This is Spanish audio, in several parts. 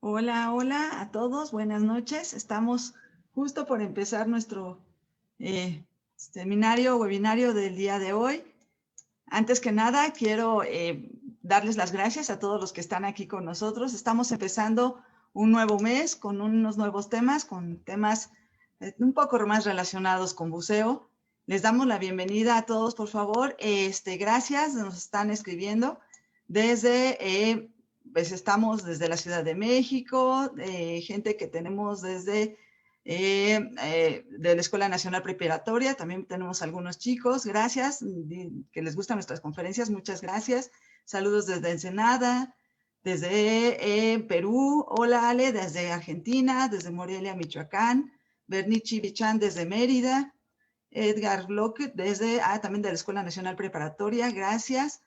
Hola, hola a todos, buenas noches. Estamos justo por empezar nuestro seminario o webinario del día de hoy. Antes que nada, quiero darles las gracias a todos los que están aquí con nosotros. Estamos empezando un nuevo mes con unos nuevos temas, con temas un poco más relacionados con buceo. Les damos la bienvenida a todos, por favor. Gracias, nos están escribiendo desde pues estamos desde la Ciudad de México, gente que tenemos desde de la Escuela Nacional Preparatoria, también tenemos algunos chicos, gracias, que les gustan nuestras conferencias, muchas gracias. Saludos desde Ensenada, desde Perú, hola Ale, desde Argentina, desde Morelia, Michoacán, Bernichi Bichan desde Mérida, Edgar Bloque desde, también de la Escuela Nacional Preparatoria, gracias.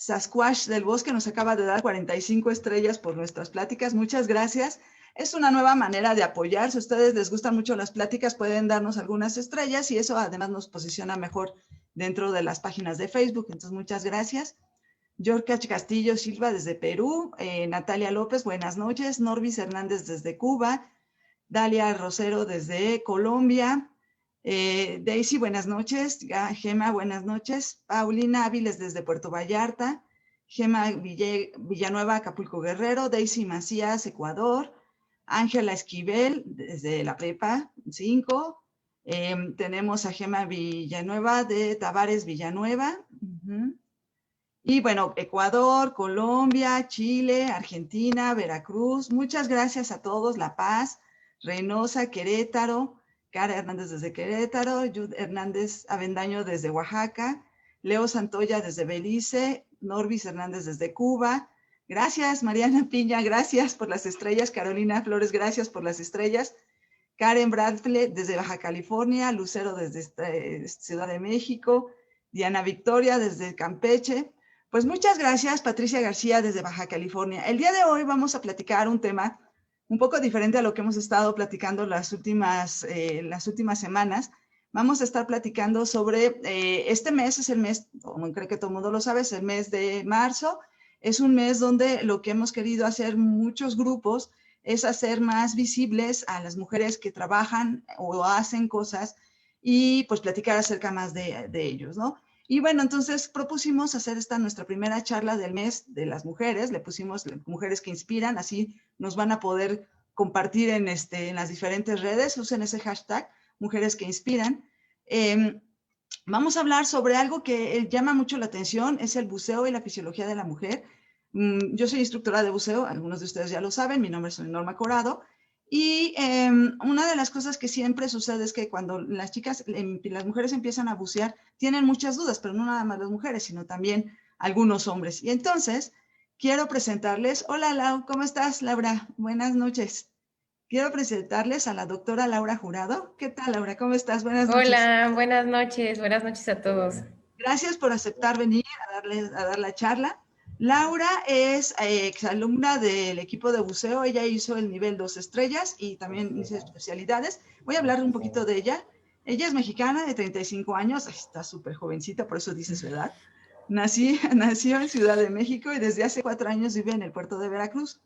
Sasquatch del Bosque nos acaba de dar 45 estrellas por nuestras pláticas. Muchas gracias. Es una nueva manera de apoyar. Si a ustedes les gustan mucho las pláticas, pueden darnos algunas estrellas y eso además nos posiciona mejor dentro de las páginas de Facebook. Entonces, muchas gracias. Yorka Castillo Silva desde Perú. Natalia López, buenas noches. Norvis Hernández desde Cuba. Dalia Rosero desde Colombia. Daisy, buenas noches. Gema, buenas noches. Paulina Áviles desde Puerto Vallarta. Gema Villanueva, Acapulco Guerrero. Daisy Macías, Ecuador. Ángela Esquivel desde la Prepa 5. Tenemos a Gema Villanueva de Tavares Villanueva. Y bueno, Ecuador, Colombia, Chile, Argentina, Veracruz. Muchas gracias a todos. La Paz, Reynosa, Querétaro, Cara Hernández desde Querétaro, Yud Hernández Avendaño desde Oaxaca, Leo Santoya desde Belice, Norvis Hernández desde Cuba. Gracias, Mariana Piña, gracias por las estrellas. Carolina Flores, gracias por las estrellas. Karen Bradley desde Baja California, Lucero desde Ciudad de México, Diana Victoria desde Campeche. Pues muchas gracias, Patricia García desde Baja California. El día de hoy vamos a platicar un tema un poco diferente a lo que hemos estado platicando las últimas semanas. Vamos a estar platicando sobre, este mes es el mes, como creo que todo el mundo lo sabe, es el mes de marzo. Es un mes donde lo que hemos querido hacer muchos grupos es hacer más visibles a las mujeres que trabajan o hacen cosas y pues platicar acerca más de ellos, ¿no? Y bueno, entonces propusimos hacer esta nuestra primera charla del mes de las mujeres, le pusimos mujeres que inspiran, así nos van a poder compartir en las diferentes redes, usen ese hashtag, mujeres que inspiran. Vamos a hablar sobre algo que llama mucho la atención, es el buceo y la fisiología de la mujer. Yo soy instructora de buceo, algunos de ustedes ya lo saben, mi nombre es Norma Corado, y una de las cosas que siempre sucede es que cuando las chicas, las mujeres empiezan a bucear, tienen muchas dudas, pero no nada más las mujeres, sino también algunos hombres. Y entonces, quiero presentarles, hola Lau, ¿cómo estás, Laura? Buenas noches. Quiero presentarles a la doctora Laura Jurado. ¿Qué tal, Laura? ¿Cómo estás? Buenas noches. Hola, buenas noches a todos. Gracias por aceptar venir a dar la charla. Laura es exalumna del equipo de buceo. Ella hizo el nivel 2 estrellas y también hizo especialidades. Voy a hablar un poquito de ella. Ella es mexicana de 35 años. Está súper jovencita, por eso dice su edad. Nació en Ciudad de México y desde hace 4 años vive en el puerto de Veracruz.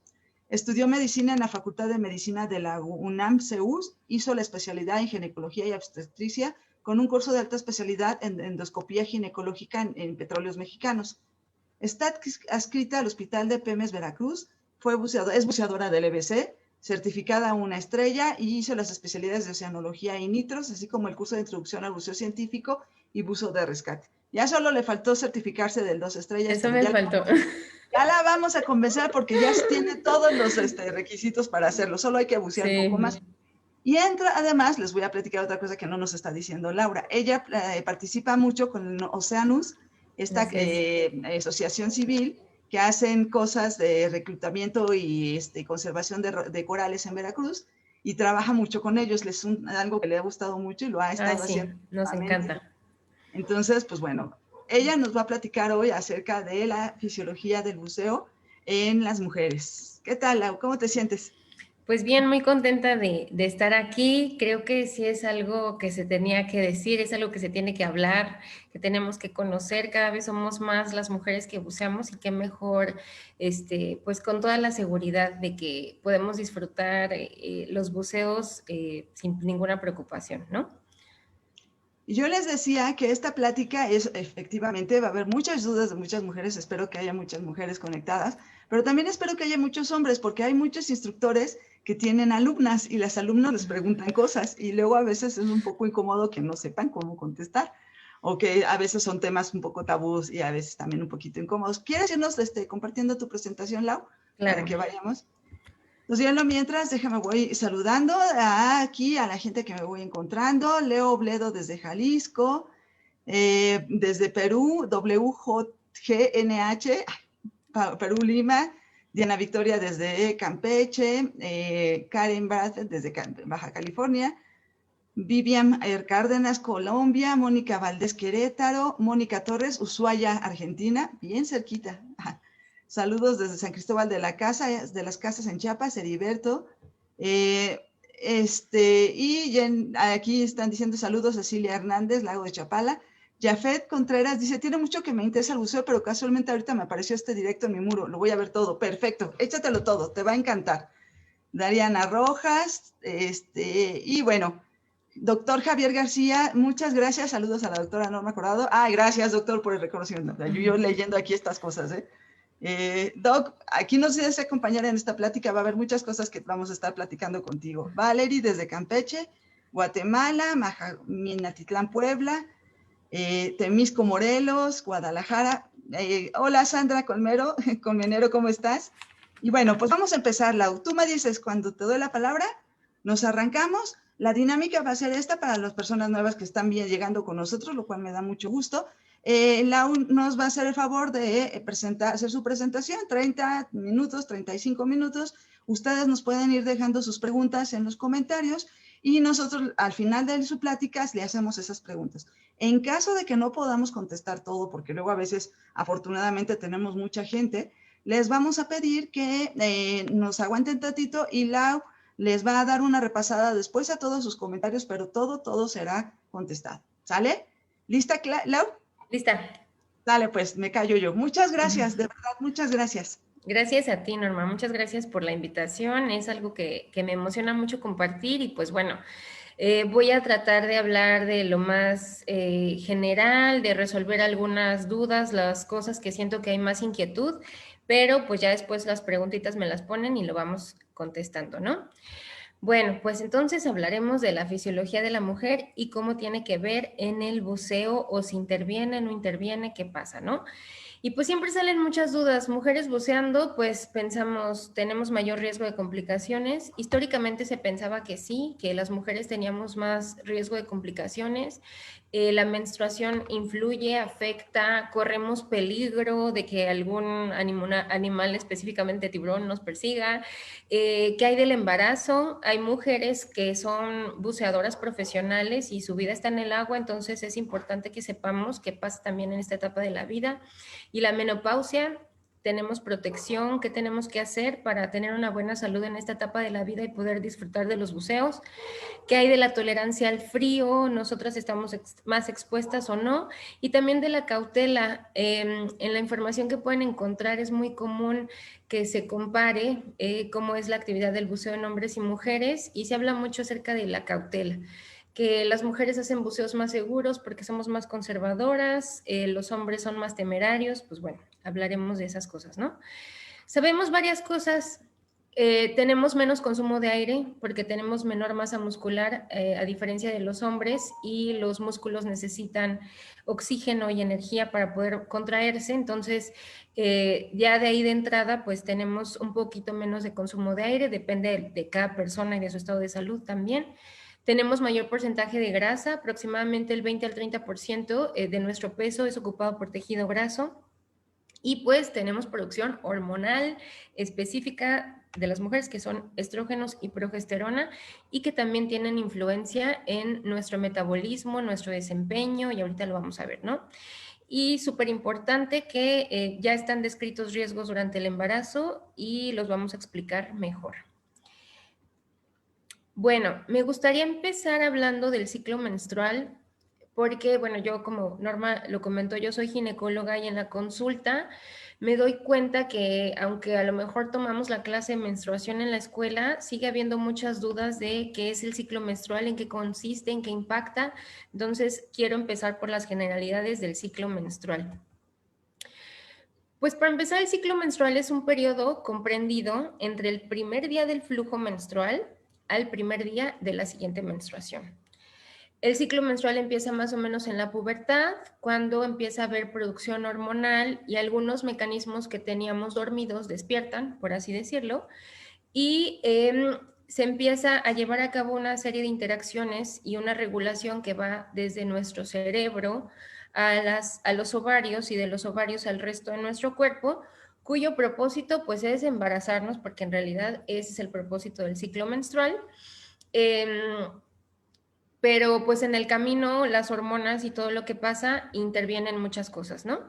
Estudió medicina en la Facultad de Medicina de la UNAM CEUS. Hizo la especialidad en ginecología y obstetricia con un curso de alta especialidad en endoscopía ginecológica en petróleos mexicanos. Está adscrita al Hospital de Pemes Veracruz, es buceadora del EBC, certificada una estrella y hizo las especialidades de oceanología y nitros, así como el curso de introducción al buceo científico y buzo de rescate. Ya solo le faltó certificarse del 2 estrellas, Eso pero me faltó. ya la vamos a convencer porque ya tiene todos los requisitos para hacerlo, solo hay que bucear un poco más. Sí. Y entra, además, les voy a platicar otra cosa que no nos está diciendo Laura. Ella participa mucho con Oceanus, esta Así es. asociación civil que hacen cosas de reclutamiento y conservación de corales en Veracruz y trabaja mucho con ellos. Es algo que le ha gustado mucho y lo ha Ay, estado sí, haciendo nos últimamente. encanta. Entonces, pues bueno, ella nos va a platicar hoy acerca de la fisiología del buceo en las mujeres. ¿Qué tal, Lau? ¿Cómo te sientes? Pues bien, muy contenta de estar aquí. Creo que sí es algo que se tenía que decir, es algo que se tiene que hablar, que tenemos que conocer. Cada vez somos más las mujeres que buceamos y qué mejor, pues con toda la seguridad de que podemos disfrutar los buceos sin ninguna preocupación, ¿no? Y yo les decía que esta plática es efectivamente, va a haber muchas dudas de muchas mujeres, espero que haya muchas mujeres conectadas, pero también espero que haya muchos hombres, porque hay muchos instructores que tienen alumnas y las alumnas les preguntan cosas y luego a veces es un poco incómodo que no sepan cómo contestar o que a veces son temas un poco tabús y a veces también un poquito incómodos. ¿Quieres irnos compartiendo tu presentación, Lau? Para Claro. que vayamos. Pues ya no mientras, déjame, voy saludando aquí a la gente que me voy encontrando. Leo Bledo desde Jalisco, desde Perú, WJGNH, Perú Lima, Diana Victoria desde Campeche, Karen Bradford desde Baja California, Vivian Cárdenas, Colombia, Mónica Valdés Querétaro, Mónica Torres, Ushuaia, Argentina, bien cerquita. Saludos desde San Cristóbal de las Casas en Chiapas, Heriberto. Aquí están diciendo saludos Cecilia Hernández, Lago de Chapala. Jafet Contreras dice, tiene mucho que me interesa el buceo, pero casualmente ahorita me apareció este directo en mi muro, lo voy a ver todo. Perfecto, échatelo todo, te va a encantar. Dariana Rojas, y bueno, doctor Javier García, muchas gracias, saludos a la doctora Norma Corrado. Gracias doctor por el reconocimiento, yo leyendo aquí estas cosas, Doc, aquí nos debes acompañar en esta plática, va a haber muchas cosas que vamos a estar platicando contigo. Valerie desde Campeche, Guatemala, Minatitlán, Puebla, Temisco, Morelos, Guadalajara. Hola Sandra Colmenero, ¿cómo estás? Y bueno, pues vamos a empezar, Lau. Tú me dices cuando te doy la palabra, nos arrancamos. La dinámica va a ser esta para las personas nuevas que están bien llegando con nosotros, lo cual me da mucho gusto. Lau nos va a hacer el favor de hacer su presentación, 30 minutos, 35 minutos. Ustedes nos pueden ir dejando sus preguntas en los comentarios y nosotros al final de su plática le hacemos esas preguntas. En caso de que no podamos contestar todo, porque luego a veces afortunadamente tenemos mucha gente, les vamos a pedir que nos aguanten tantito y Lau les va a dar una repasada después a todos sus comentarios, pero todo será contestado. ¿Sale? ¿Lista, Lau? Lista. Dale, pues, me callo yo. Muchas gracias, de verdad, muchas gracias. Gracias a ti, Norma. Muchas gracias por la invitación. Es algo que me emociona mucho compartir y pues bueno, voy a tratar de hablar de lo más general, de resolver algunas dudas, las cosas que siento que hay más inquietud, pero pues ya después las preguntitas me las ponen y lo vamos contestando, ¿no? Bueno, pues entonces hablaremos de la fisiología de la mujer y cómo tiene que ver en el buceo o si interviene, no interviene, qué pasa, ¿no? Y pues siempre salen muchas dudas. Mujeres buceando, pues pensamos, tenemos mayor riesgo de complicaciones. Históricamente se pensaba que sí, que las mujeres teníamos más riesgo de complicaciones. La menstruación influye, afecta, corremos peligro de que algún animal, específicamente tiburón, nos persiga. ¿Qué hay del embarazo? Hay mujeres que son buceadoras profesionales y su vida está en el agua, entonces es importante que sepamos qué pasa también en esta etapa de la vida. Y la menopausia, tenemos protección, qué tenemos que hacer para tener una buena salud en esta etapa de la vida y poder disfrutar de los buceos. ¿Qué hay de la tolerancia al frío? Nosotras estamos más expuestas o no. Y también de la cautela. En la información que pueden encontrar es muy común que se compare cómo es la actividad del buceo en hombres y mujeres y se habla mucho acerca de la cautela, que las mujeres hacen buceos más seguros porque somos más conservadoras, los hombres son más temerarios, pues bueno, hablaremos de esas cosas, ¿no? Sabemos varias cosas. Tenemos menos consumo de aire porque tenemos menor masa muscular a diferencia de los hombres y los músculos necesitan oxígeno y energía para poder contraerse, entonces ya de ahí de entrada pues tenemos un poquito menos de consumo de aire, depende de cada persona y de su estado de salud también. Tenemos mayor porcentaje de grasa, aproximadamente el 20 al 30% de nuestro peso es ocupado por tejido graso. Y pues tenemos producción hormonal específica de las mujeres que son estrógenos y progesterona y que también tienen influencia en nuestro metabolismo, nuestro desempeño y ahorita lo vamos a ver, ¿no? Y súper importante que ya están descritos riesgos durante el embarazo y los vamos a explicar mejor. Bueno, me gustaría empezar hablando del ciclo menstrual, porque, bueno, yo como Norma lo comentó, yo soy ginecóloga y en la consulta me doy cuenta que aunque a lo mejor tomamos la clase de menstruación en la escuela, sigue habiendo muchas dudas de qué es el ciclo menstrual, en qué consiste, en qué impacta. Entonces, quiero empezar por las generalidades del ciclo menstrual. Pues para empezar, el ciclo menstrual es un periodo comprendido entre el primer día del flujo menstrual al primer día de la siguiente menstruación. El ciclo menstrual empieza más o menos en la pubertad, cuando empieza a haber producción hormonal y algunos mecanismos que teníamos dormidos despiertan, por así decirlo, y se empieza a llevar a cabo una serie de interacciones y una regulación que va desde nuestro cerebro a los ovarios y de los ovarios al resto de nuestro cuerpo, cuyo propósito pues es embarazarnos, porque en realidad ese es el propósito del ciclo menstrual. Eh, pero pues en el camino las hormonas y todo lo que pasa intervienen muchas cosas, ¿no?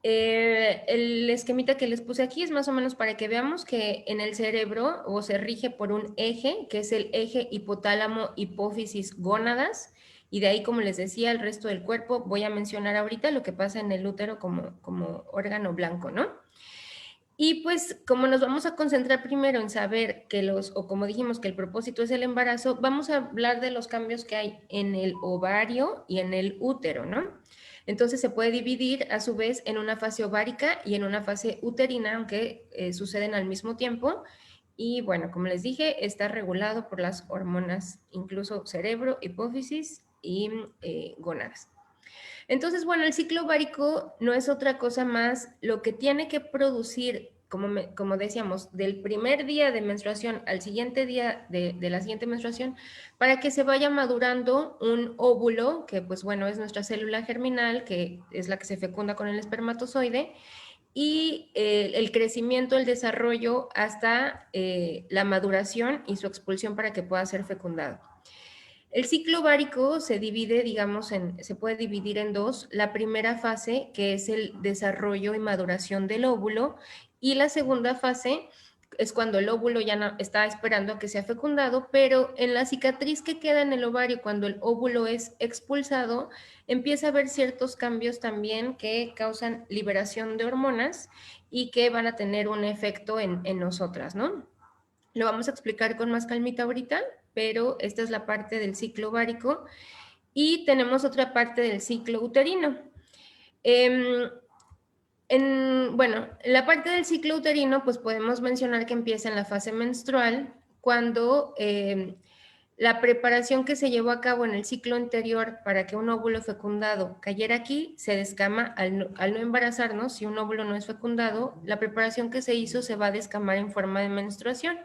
El esquemita que les puse aquí es más o menos para que veamos que en el cerebro o se rige por un eje, que es el eje hipotálamo, hipófisis, gónadas, y de ahí, como les decía, el resto del cuerpo. Voy a mencionar ahorita lo que pasa en el útero como órgano blanco, ¿no? Y pues como nos vamos a concentrar primero en saber o como dijimos que el propósito es el embarazo, vamos a hablar de los cambios que hay en el ovario y en el útero, ¿no? Entonces se puede dividir a su vez en una fase ovárica y en una fase uterina, aunque suceden al mismo tiempo. Y bueno, como les dije, está regulado por las hormonas, incluso cerebro, hipófisis y gónadas. Entonces, bueno, el ciclo ovárico no es otra cosa más lo que tiene que producir, como decíamos, del primer día de menstruación al siguiente día de la siguiente menstruación, para que se vaya madurando un óvulo, que pues bueno, es nuestra célula germinal, que es la que se fecunda con el espermatozoide, y el crecimiento, el desarrollo hasta la maduración y su expulsión para que pueda ser fecundado. El ciclo ovárico se divide, digamos, se puede dividir en dos. La primera fase, que es el desarrollo y maduración del óvulo, y la segunda fase es cuando el óvulo ya no, está esperando a que sea fecundado, pero en la cicatriz que queda en el ovario cuando el óvulo es expulsado, empieza a haber ciertos cambios también que causan liberación de hormonas y que van a tener un efecto en nosotras, ¿no? Lo vamos a explicar con más calmita ahorita, pero esta es la parte del ciclo ovárico y tenemos otra parte del ciclo uterino. Eh, bueno, en la parte del ciclo uterino, pues podemos mencionar que empieza en la fase menstrual, cuando la preparación que se llevó a cabo en el ciclo anterior para que un óvulo fecundado cayera aquí se descama al no embarazarnos. Si un óvulo no es fecundado, la preparación que se hizo se va a descamar en forma de menstruación.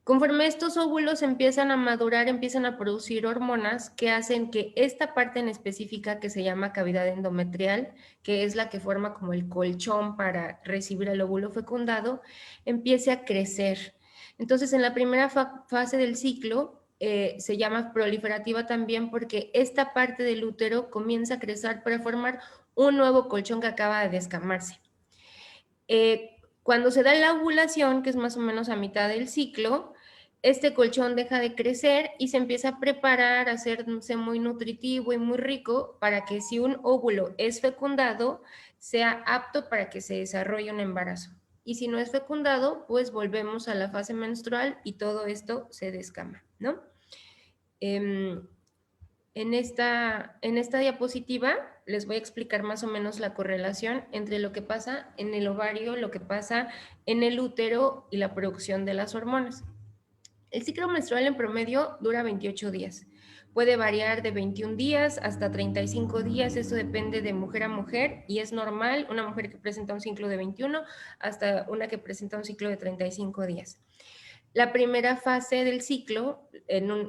Conforme estos óvulos empiezan a madurar, empiezan a producir hormonas que hacen que esta parte en específica que se llama cavidad endometrial, que es la que forma como el colchón para recibir el óvulo fecundado, empiece a crecer. Entonces, en la primera fase del ciclo, se llama proliferativa también porque esta parte del útero comienza a crecer para formar un nuevo colchón que acaba de descamarse. Cuando se da la ovulación, que es más o menos a mitad del ciclo, este colchón deja de crecer y se empieza a preparar, a hacerse muy nutritivo y muy rico para que si un óvulo es fecundado, sea apto para que se desarrolle un embarazo. Y si no es fecundado, pues volvemos a la fase menstrual y todo esto se descama, ¿no? En esta diapositiva les voy a explicar más o menos la correlación entre lo que pasa en el ovario, lo que pasa en el útero y la producción de las hormonas. El ciclo menstrual en promedio dura 28 días. Puede variar de 21 días hasta 35 días, eso depende de mujer a mujer y es normal una mujer que presenta un ciclo de 21 hasta una que presenta un ciclo de 35 días. La primera fase del ciclo,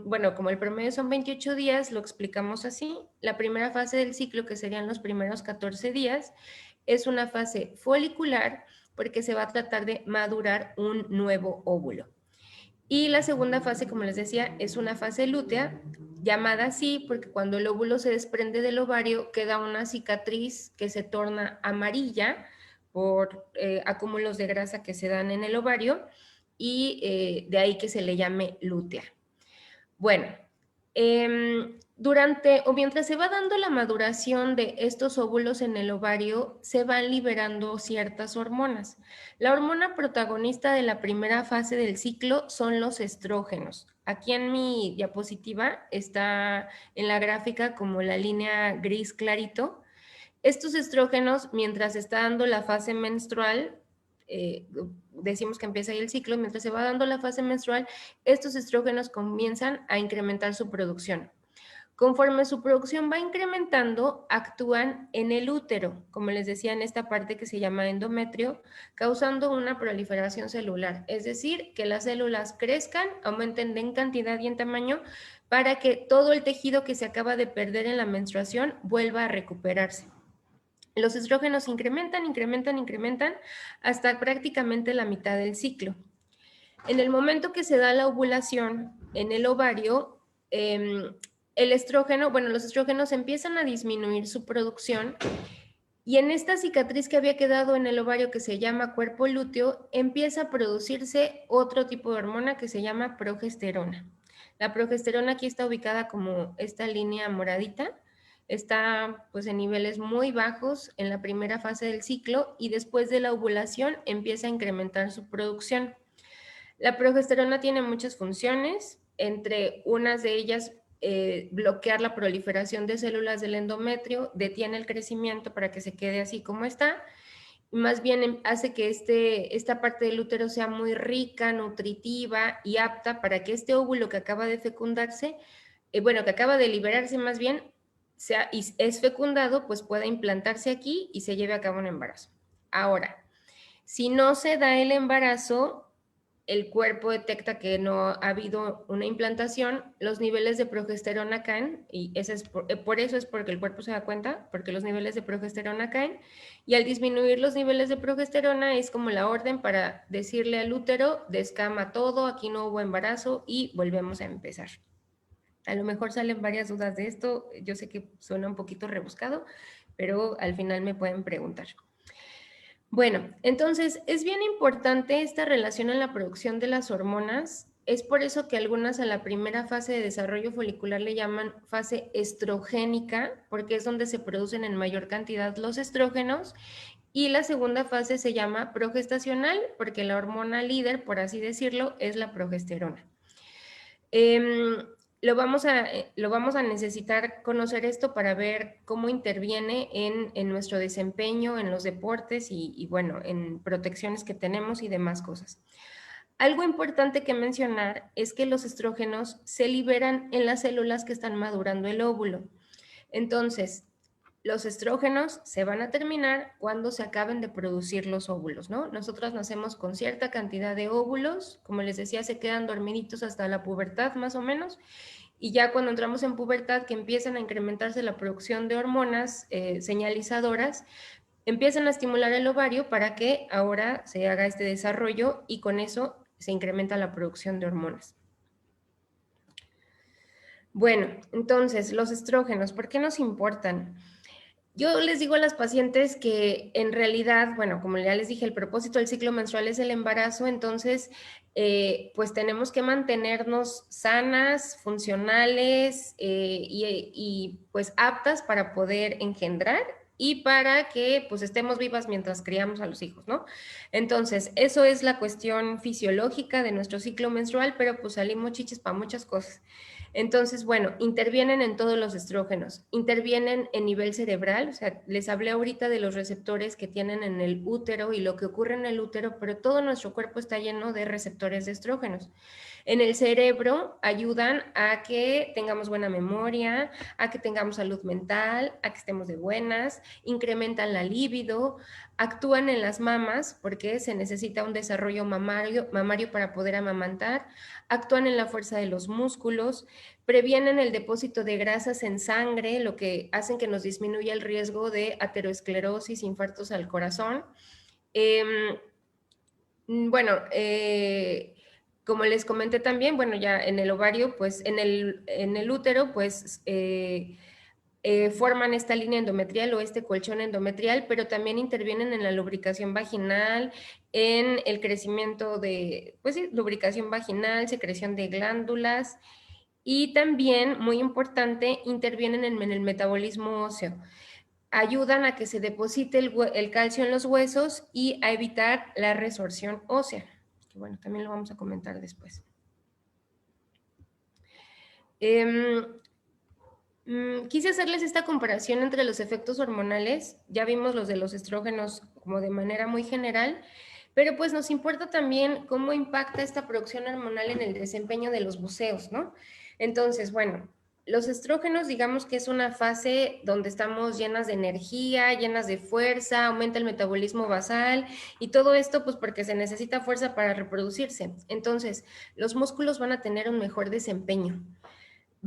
bueno, como el promedio son 28 días, lo explicamos así. La primera fase del ciclo, que serían los primeros 14 días, es una fase folicular porque se va a tratar de madurar un nuevo óvulo. Y la segunda fase, como les decía, es una fase lútea, llamada así porque cuando el óvulo se desprende del ovario queda una cicatriz que se torna amarilla por acúmulos de grasa que se dan en el ovario y de ahí que se le llame lútea. Bueno, durante o mientras se va dando la maduración de estos óvulos en el ovario, se van liberando ciertas hormonas. La hormona protagonista de la primera fase del ciclo son los estrógenos. Aquí en mi diapositiva está en la gráfica como la línea gris clarito. Estos estrógenos, mientras está dando la fase menstrual, decimos que empieza ahí el ciclo, mientras se va dando la fase menstrual, estos estrógenos comienzan a incrementar su producción. Conforme su producción va incrementando, actúan en el útero, como les decía, en esta parte que se llama endometrio, causando una proliferación celular, es decir, que las células crezcan, aumenten en cantidad y en tamaño para que todo el tejido que se acaba de perder en la menstruación vuelva a recuperarse. Los estrógenos incrementan, incrementan, incrementan hasta prácticamente la mitad del ciclo. En el momento que se da la ovulación en el ovario, el estrógeno, bueno, los estrógenos empiezan a disminuir su producción y en esta cicatriz que había quedado en el ovario que se llama cuerpo lúteo, empieza a producirse otro tipo de hormona que se llama progesterona. La progesterona aquí está ubicada como esta línea moradita, está pues en niveles muy bajos en la primera fase del ciclo y después de la ovulación empieza a incrementar su producción. La progesterona tiene muchas funciones, entre unas de ellas bloquear la proliferación de células del endometrio, detiene el crecimiento para que se quede así como está, más bien hace que esta parte del útero sea muy rica, nutritiva y apta para que este óvulo que acaba de fecundarse, bueno, que acaba de liberarse más bien, sea, y es fecundado, pues pueda implantarse aquí y se lleve a cabo un embarazo. Ahora, si no se da el embarazo, el cuerpo detecta que no ha habido una implantación, los niveles de progesterona caen, y ese es por eso es porque el cuerpo se da cuenta, porque los niveles de progesterona caen, y al disminuir los niveles de progesterona es como la orden para decirle al útero, descama todo, aquí no hubo embarazo y volvemos a empezar. A lo mejor salen varias dudas de esto, yo sé que suena un poquito rebuscado, pero al final me pueden preguntar. Bueno, entonces es bien importante esta relación en la producción de las hormonas. Es por eso que algunas a la primera fase de desarrollo folicular le llaman fase estrogénica, porque es donde se producen en mayor cantidad los estrógenos. Y la segunda fase se llama progestacional, porque la hormona líder, por así decirlo, es la progesterona. Lo vamos a necesitar conocer esto para ver cómo interviene en nuestro desempeño, en los deportes y bueno, en protecciones que tenemos y demás cosas. Algo importante que mencionar es que los estrógenos se liberan en las células que están madurando el óvulo. Entonces, los estrógenos se van a terminar cuando se acaben de producir los óvulos, ¿no? Nosotras nacemos con cierta cantidad de óvulos, como les decía, se quedan dormiditos hasta la pubertad más o menos, y ya cuando entramos en pubertad, que empiezan a incrementarse la producción de hormonas señalizadoras, empiezan a estimular el ovario para que ahora se haga este desarrollo y con eso se incrementa la producción de hormonas. Bueno, entonces, los estrógenos, ¿por qué nos importan? Yo les digo a las pacientes que en realidad, bueno, como ya les dije, el propósito del ciclo menstrual es el embarazo, entonces, pues tenemos que mantenernos sanas, funcionales y pues aptas para poder engendrar y para que pues estemos vivas mientras criamos a los hijos, ¿no? Entonces, eso es la cuestión fisiológica de nuestro ciclo menstrual, pero pues salimos chiches para muchas cosas. Entonces, bueno, intervienen en todos los estrógenos, intervienen en nivel cerebral, o sea, les hablé ahorita de los receptores que tienen en el útero y lo que ocurre en el útero, pero todo nuestro cuerpo está lleno de receptores de estrógenos. En el cerebro ayudan a que tengamos buena memoria, a que tengamos salud mental, a que estemos de buenas, incrementan la libido, actúan en las mamas porque se necesita un desarrollo mamario para poder amamantar, actúan en la fuerza de los músculos, previenen el depósito de grasas en sangre, lo que hacen que nos disminuya el riesgo de aterosclerosis, infartos al corazón. Bueno, como les comenté también, bueno, ya en el ovario, pues en el útero, pues forman esta línea endometrial o este colchón endometrial, pero también intervienen en la lubricación vaginal, en el crecimiento de, pues sí, lubricación vaginal, secreción de glándulas Y también, muy importante, intervienen en el metabolismo óseo. Ayudan a que se deposite el calcio en los huesos y a evitar la resorción ósea. Que bueno, también lo vamos a comentar después. Quise hacerles esta comparación entre los efectos hormonales. Ya vimos los de los estrógenos como de manera muy general, pero pues nos importa también cómo impacta esta producción hormonal en el desempeño de los buceos, ¿no? Entonces, bueno, los estrógenos, digamos que es una fase donde estamos llenas de energía, llenas de fuerza, aumenta el metabolismo basal y todo esto pues porque se necesita fuerza para reproducirse. Entonces, los músculos van a tener un mejor desempeño.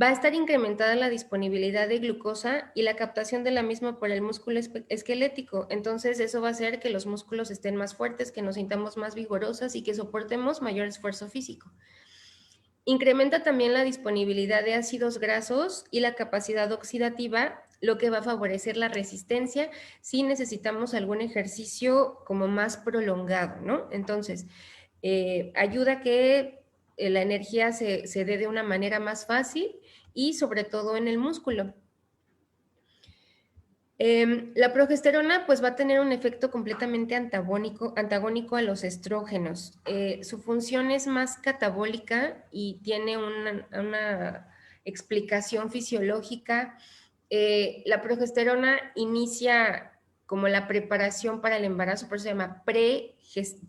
Va a estar incrementada la disponibilidad de glucosa y la captación de la misma por el músculo esquelético. Entonces, eso va a hacer que los músculos estén más fuertes, que nos sintamos más vigorosas y que soportemos mayor esfuerzo físico. Incrementa también la disponibilidad de ácidos grasos y la capacidad oxidativa, lo que va a favorecer la resistencia si necesitamos algún ejercicio como más prolongado, ¿no? Entonces, ayuda a que la energía se dé de una manera más fácil y sobre todo en el músculo. La progesterona pues va a tener un efecto completamente antagónico a los estrógenos. Su función es más catabólica y tiene una explicación fisiológica. La progesterona inicia como la preparación para el embarazo, por eso se llama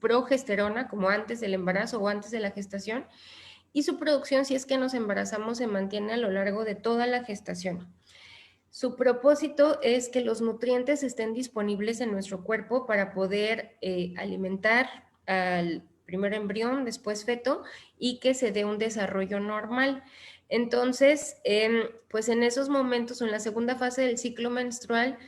progesterona, como antes del embarazo o antes de la gestación, y su producción, si es que nos embarazamos, se mantiene a lo largo de toda la gestación. Su propósito es que los nutrientes estén disponibles en nuestro cuerpo para poder alimentar al primer embrión, después feto, y que se dé un desarrollo normal. Entonces, pues en esos momentos, en la segunda fase del ciclo menstrual,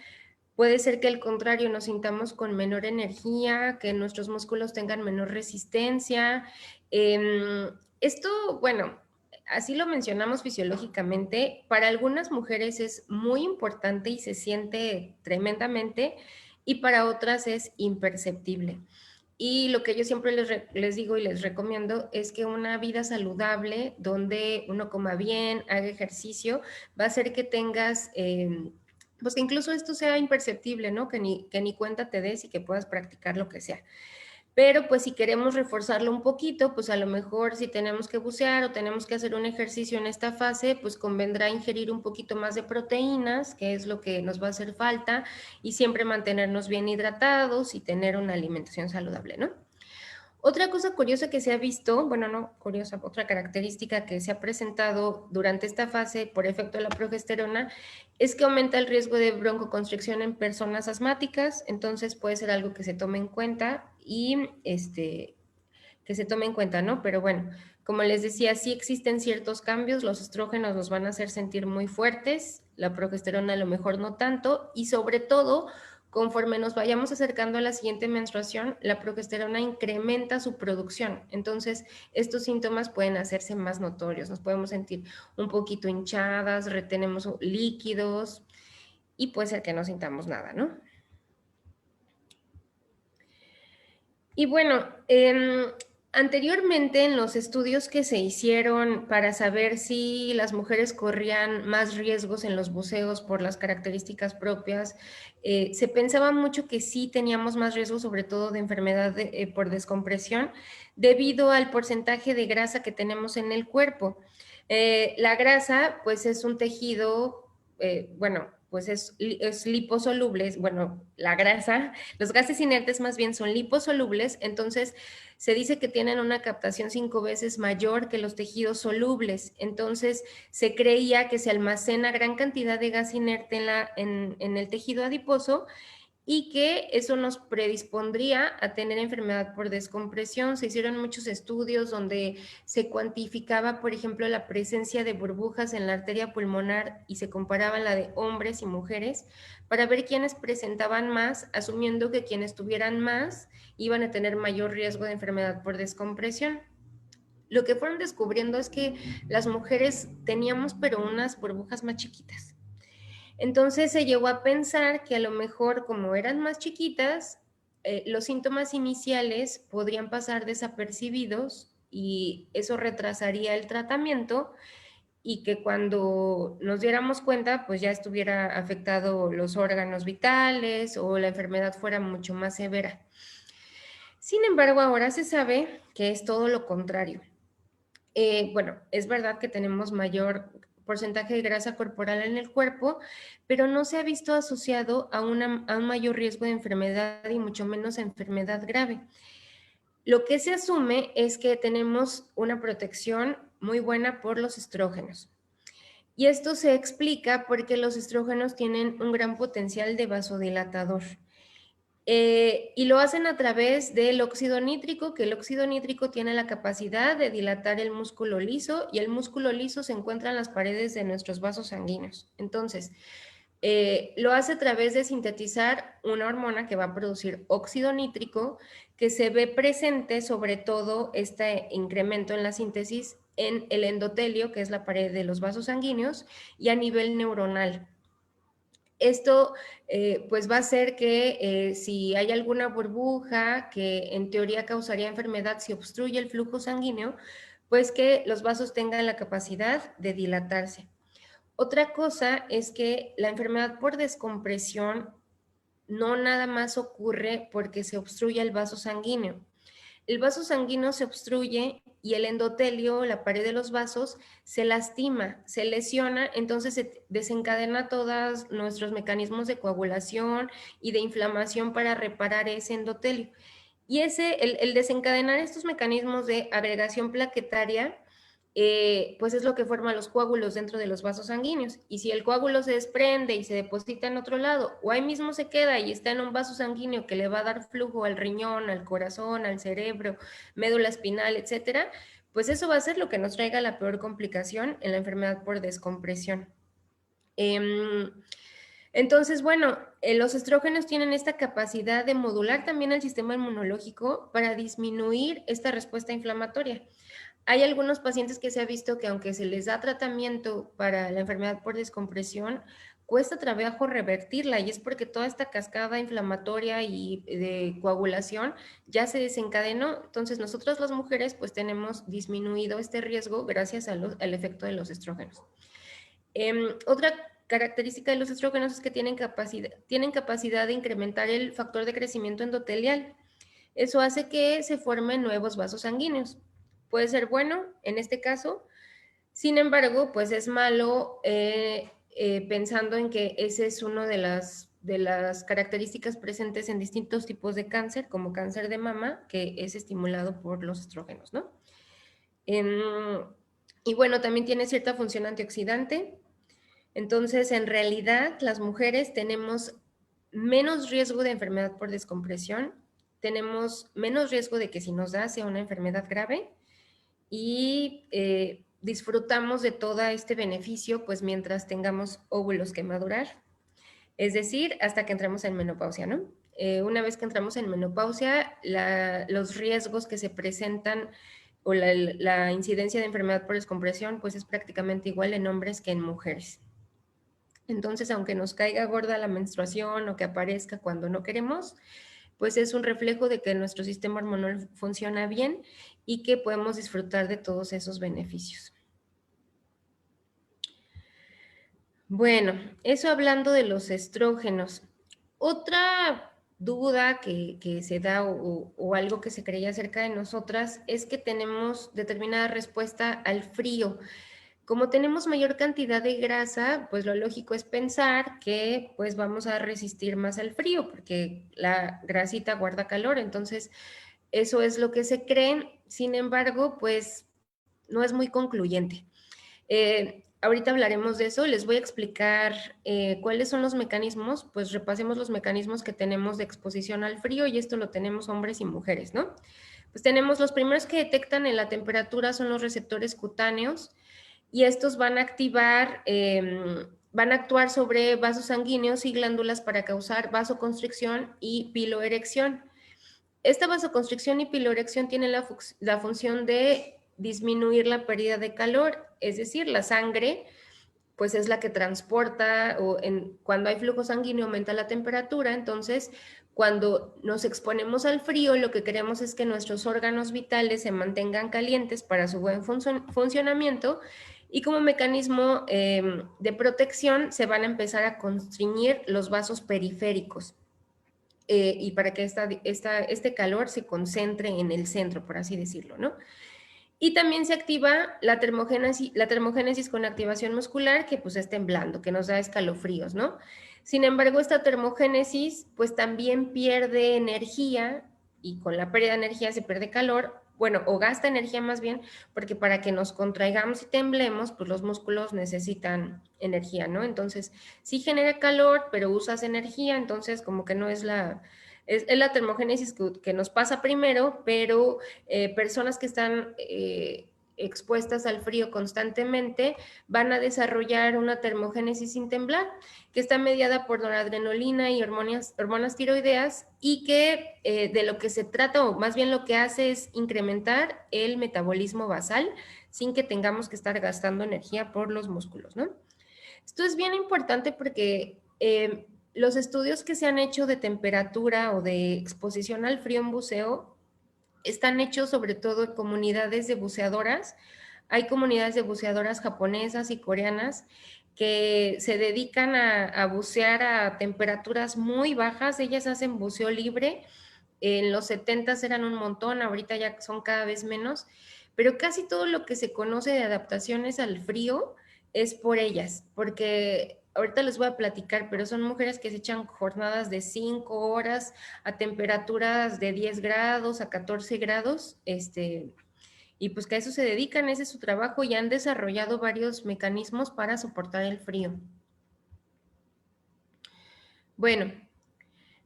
puede ser que al contrario nos sintamos con menor energía, que nuestros músculos tengan menor resistencia. Esto, bueno, así lo mencionamos fisiológicamente. Para algunas mujeres es muy importante y se siente tremendamente, y para otras es imperceptible. Y lo que yo siempre les digo y les recomiendo es que una vida saludable, donde uno coma bien, haga ejercicio, va a hacer que tengas pues que incluso esto sea imperceptible, ¿no? Que ni cuenta te des y que puedas practicar lo que sea. Pero pues si queremos reforzarlo un poquito, pues a lo mejor si tenemos que bucear o tenemos que hacer un ejercicio en esta fase, pues convendrá ingerir un poquito más de proteínas, que es lo que nos va a hacer falta, y siempre mantenernos bien hidratados y tener una alimentación saludable, ¿no? Otra cosa curiosa que se ha visto, bueno, no curiosa, otra característica que se ha presentado durante esta fase por efecto de la progesterona es que aumenta el riesgo de broncoconstricción en personas asmáticas. Entonces puede ser algo que se tome en cuenta y que se tome en cuenta, ¿no? Pero bueno, como les decía, sí existen ciertos cambios, los estrógenos nos van a hacer sentir muy fuertes, la progesterona a lo mejor no tanto, y sobre todo, conforme nos vayamos acercando a la siguiente menstruación, la progesterona incrementa su producción. Entonces, estos síntomas pueden hacerse más notorios, nos podemos sentir un poquito hinchadas, retenemos líquidos y puede ser que no sintamos nada, ¿no? Y bueno, anteriormente en los estudios que se hicieron para saber si las mujeres corrían más riesgos en los buceos por las características propias, se pensaba mucho que sí teníamos más riesgo, sobre todo de enfermedad por descompresión, debido al porcentaje de grasa que tenemos en el cuerpo. La grasa, pues es un tejido, bueno, pues es liposoluble, bueno, la grasa, los gases inertes más bien son liposolubles, entonces se dice que tienen una captación 5 veces mayor que los tejidos solubles. Entonces se creía que se almacena gran cantidad de gas inerte en el tejido adiposo y que eso nos predispondría a tener enfermedad por descompresión. Se hicieron muchos estudios donde se cuantificaba, por ejemplo, la presencia de burbujas en la arteria pulmonar y se comparaba la de hombres y mujeres para ver quiénes presentaban más, asumiendo que quienes tuvieran más iban a tener mayor riesgo de enfermedad por descompresión. Lo que fueron descubriendo es que las mujeres teníamos pero unas burbujas más chiquitas. Entonces se llegó a pensar que a lo mejor como eran más chiquitas, los síntomas iniciales podrían pasar desapercibidos y eso retrasaría el tratamiento y que cuando nos diéramos cuenta, pues ya estuviera afectado los órganos vitales o la enfermedad fuera mucho más severa. Sin embargo, ahora se sabe que es todo lo contrario. Bueno, es verdad que tenemos mayor porcentaje de grasa corporal en el cuerpo, pero no se ha visto asociado a un mayor riesgo de enfermedad y mucho menos enfermedad grave. Lo que se asume es que tenemos una protección muy buena por los estrógenos. Y esto se explica porque los estrógenos tienen un gran potencial de vasodilatador. Y lo hacen a través del óxido nítrico, que el óxido nítrico tiene la capacidad de dilatar el músculo liso y el músculo liso se encuentra en las paredes de nuestros vasos sanguíneos. Entonces, lo hace a través de sintetizar una hormona que va a producir óxido nítrico, que se ve presente sobre todo este incremento en la síntesis en el endotelio, que es la pared de los vasos sanguíneos, y a nivel neuronal. Esto pues va a hacer que si hay alguna burbuja que en teoría causaría enfermedad si obstruye el flujo sanguíneo, pues que los vasos tengan la capacidad de dilatarse. Otra cosa es que la enfermedad por descompresión no nada más ocurre porque se obstruye el vaso sanguíneo. El vaso sanguíneo se obstruye y el endotelio, la pared de los vasos, se lastima, se lesiona, entonces se desencadena todos nuestros mecanismos de coagulación y de inflamación para reparar ese endotelio. Y el desencadenar estos mecanismos de agregación plaquetaria, pues es lo que forma los coágulos dentro de los vasos sanguíneos. Y si el coágulo se desprende y se deposita en otro lado, o ahí mismo se queda y está en un vaso sanguíneo que le va a dar flujo al riñón, al corazón, al cerebro, médula espinal, etcétera, pues eso va a ser lo que nos traiga la peor complicación en la enfermedad por descompresión. Entonces, bueno, los estrógenos tienen esta capacidad de modular también el sistema inmunológico para disminuir esta respuesta inflamatoria. Hay algunos pacientes que se ha visto que aunque se les da tratamiento para la enfermedad por descompresión, cuesta trabajo revertirla y es porque toda esta cascada inflamatoria y de coagulación ya se desencadenó. Entonces nosotros las mujeres pues tenemos disminuido este riesgo gracias al efecto de los estrógenos. Otra característica de los estrógenos es que tienen capacidad de incrementar el factor de crecimiento endotelial. Eso hace que se formen nuevos vasos sanguíneos. Puede ser bueno en este caso, sin embargo, pues es malo pensando en que ese es uno de las características presentes en distintos tipos de cáncer, como cáncer de mama, que es estimulado por los estrógenos, ¿no? Y bueno, también tiene cierta función antioxidante. Entonces, en realidad, las mujeres tenemos menos riesgo de enfermedad por descompresión, tenemos menos riesgo de que si nos da sea una enfermedad grave y disfrutamos de todo este beneficio pues mientras tengamos óvulos que madurar, es decir, hasta que entremos en menopausia, ¿no? Una vez que entramos en menopausia, los riesgos que se presentan o la incidencia de enfermedad por descompresión pues es prácticamente igual en hombres que en mujeres. Entonces, aunque nos caiga gorda la menstruación o que aparezca cuando no queremos, pues es un reflejo de que nuestro sistema hormonal funciona bien y que podemos disfrutar de todos esos beneficios. Bueno, eso hablando de los estrógenos. Otra duda que se da o algo que se creía acerca de nosotras es que tenemos determinada respuesta al frío. Como tenemos mayor cantidad de grasa, pues lo lógico es pensar que pues vamos a resistir más al frío porque la grasita guarda calor, entonces eso es lo que se creen, sin embargo, pues no es muy concluyente. Ahorita hablaremos de eso, les voy a explicar cuáles son los mecanismos, pues repasemos los mecanismos que tenemos de exposición al frío y esto lo tenemos hombres y mujeres, ¿no? Pues tenemos los primeros que detectan en la temperatura son los receptores cutáneos, y estos van a activar, van a actuar sobre vasos sanguíneos y glándulas para causar vasoconstricción y piloerección. Esta vasoconstricción y piloerección tienen la función de disminuir la pérdida de calor, es decir, la sangre pues es la que transporta, cuando hay flujo sanguíneo aumenta la temperatura, entonces cuando nos exponemos al frío, lo que queremos es que nuestros órganos vitales se mantengan calientes para su buen funcionamiento Y como mecanismo de protección se van a empezar a constriñir los vasos periféricos. Y para que este calor se concentre en el centro, por así decirlo, ¿no? Y también se activa la termogénesis con activación muscular, que pues es temblando, que nos da escalofríos, ¿no? Sin embargo, esta termogénesis pues también pierde energía, y con la pérdida de energía se pierde calor, bueno, o gasta energía más bien, porque para que nos contraigamos y temblemos, pues los músculos necesitan energía, ¿no? Entonces, sí genera calor, pero usas energía, entonces como que no es es la termogénesis que nos pasa primero, pero personas que están expuestas al frío constantemente van a desarrollar una termogénesis sin temblar, que está mediada por noradrenalina y hormonas tiroideas, y que de lo que se trata, o más bien lo que hace, es incrementar el metabolismo basal sin que tengamos que estar gastando energía por los músculos, ¿no? Esto es bien importante porque los estudios que se han hecho de temperatura o de exposición al frío en buceo están hechos sobre todo en comunidades de buceadoras. Hay comunidades de buceadoras japonesas y coreanas que se dedican a bucear a temperaturas muy bajas. Ellas hacen buceo libre. En los 70 eran un montón, ahorita ya son cada vez menos, pero casi todo lo que se conoce de adaptaciones al frío es por ellas, porque ahorita les voy a platicar, pero son mujeres que se echan jornadas de 5 horas a temperaturas de 10 grados, a 14 grados, y pues que a eso se dedican, ese es su trabajo, y han desarrollado varios mecanismos para soportar el frío. Bueno,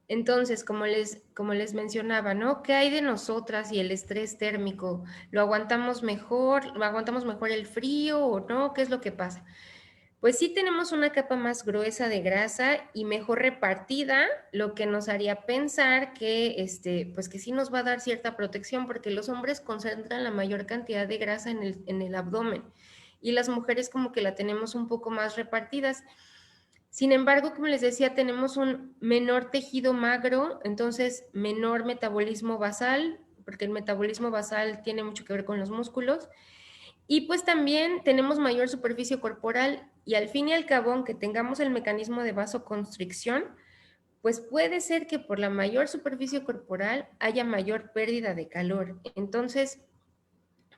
entonces, como les mencionaba, ¿no? ¿Qué hay de nosotras y el estrés térmico? ¿Lo aguantamos mejor? ¿Lo aguantamos mejor el frío o no? ¿Qué es lo que pasa? Pues sí tenemos una capa más gruesa de grasa y mejor repartida, lo que nos haría pensar que, pues que sí nos va a dar cierta protección, porque los hombres concentran la mayor cantidad de grasa en el abdomen, y las mujeres como que la tenemos un poco más repartidas. Sin embargo, como les decía, tenemos un menor tejido magro, entonces menor metabolismo basal, porque el metabolismo basal tiene mucho que ver con los músculos, y pues también tenemos mayor superficie corporal, y al fin y al cabo, aunque tengamos el mecanismo de vasoconstricción, pues puede ser que por la mayor superficie corporal haya mayor pérdida de calor. Entonces,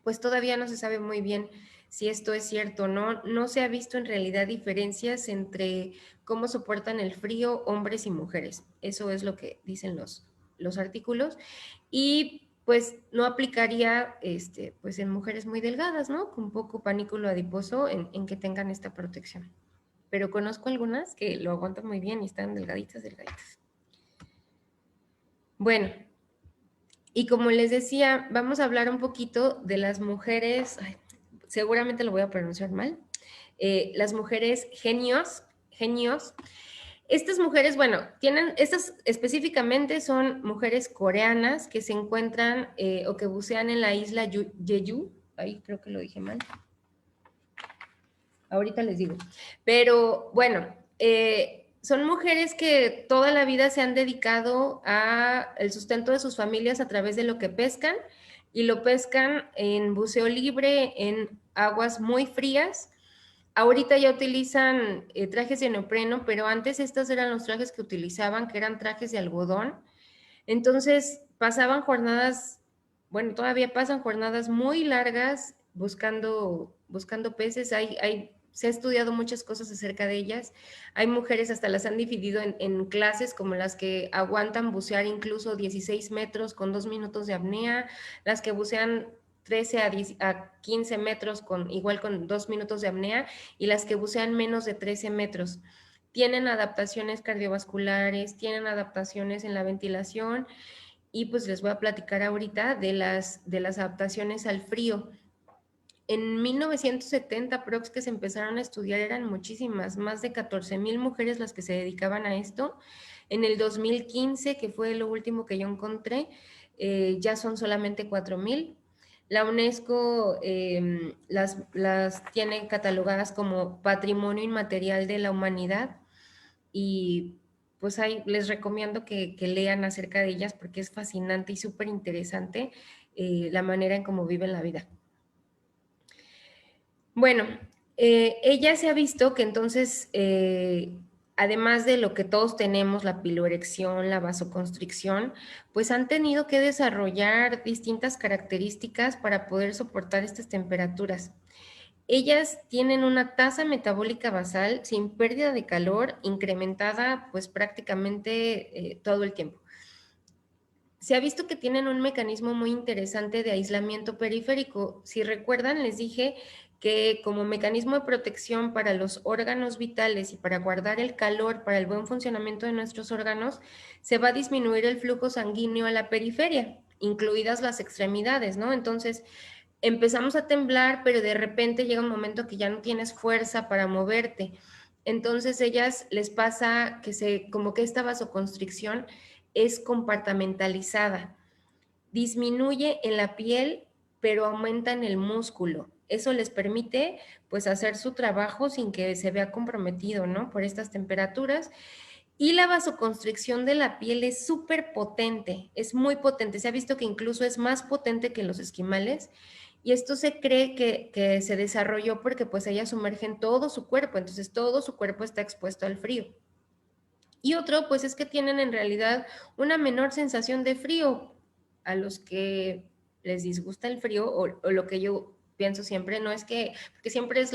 pues todavía no se sabe muy bien si esto es cierto o no. No se ha visto en realidad diferencias entre cómo soportan el frío hombres y mujeres. Eso es lo que dicen los artículos. Y pues no aplicaría pues en mujeres muy delgadas, ¿no? Con poco panículo adiposo en que tengan esta protección. Pero conozco algunas que lo aguantan muy bien y están delgaditas, delgaditas. Bueno, y como les decía, vamos a hablar un poquito de las mujeres, seguramente lo voy a pronunciar mal, las mujeres genios. Estas mujeres, bueno, estas específicamente son mujeres coreanas que se encuentran o que bucean en la isla Jeju. Ahí creo que lo dije mal. Ahorita les digo. Pero bueno, son mujeres que toda la vida se han dedicado al sustento de sus familias a través de lo que pescan, y lo pescan en buceo libre, en aguas muy frías. Ahorita ya utilizan trajes de neopreno, pero antes estos eran los trajes que utilizaban, que eran trajes de algodón. Entonces pasaban jornadas, bueno, todavía pasan jornadas muy largas buscando peces. Se ha estudiado muchas cosas acerca de ellas. Hay mujeres, hasta las han dividido en clases, como las que aguantan bucear incluso 16 metros con 2 minutos de apnea, las que bucean 13 a 15 metros igual con 2 minutos de apnea, y las que bucean menos de 13 metros. Tienen adaptaciones cardiovasculares, tienen adaptaciones en la ventilación, y pues les voy a platicar ahorita de las adaptaciones al frío. En 1970, prox, que se empezaron a estudiar, eran muchísimas, más de 14,000 mujeres las que se dedicaban a esto. En el 2015, que fue lo último que yo encontré, ya son solamente 4,000. La UNESCO las tiene catalogadas como Patrimonio Inmaterial de la Humanidad, y pues ahí les recomiendo que lean acerca de ellas, porque es fascinante y súper interesante la manera en cómo viven la vida. Bueno, Ella se ha visto que entonces, además de lo que todos tenemos, la piloerección, la vasoconstricción, pues han tenido que desarrollar distintas características para poder soportar estas temperaturas. Ellas tienen una tasa metabólica basal sin pérdida de calor, incrementada pues prácticamente todo el tiempo. Se ha visto que tienen un mecanismo muy interesante de aislamiento periférico. Si recuerdan, les dije que como mecanismo de protección para los órganos vitales y para guardar el calor para el buen funcionamiento de nuestros órganos, se va a disminuir el flujo sanguíneo a la periferia, incluidas las extremidades, ¿no? Entonces, empezamos a temblar, pero de repente llega un momento que ya no tienes fuerza para moverte. Entonces, ellas les pasa que como que esta vasoconstricción es compartamentalizada. Disminuye en la piel, pero aumenta en el músculo. Eso les permite pues hacer su trabajo sin que se vea comprometido, ¿no? Por estas temperaturas. Y la vasoconstricción de la piel es súper potente, es muy potente. Se ha visto que incluso es más potente que los esquimales. Y esto se cree que se desarrolló porque pues ellas sumergen todo su cuerpo, entonces todo su cuerpo está expuesto al frío. Y otro, pues es que tienen en realidad una menor sensación de frío. A los que les disgusta el frío, o lo que yo pienso siempre, no es que, porque siempre es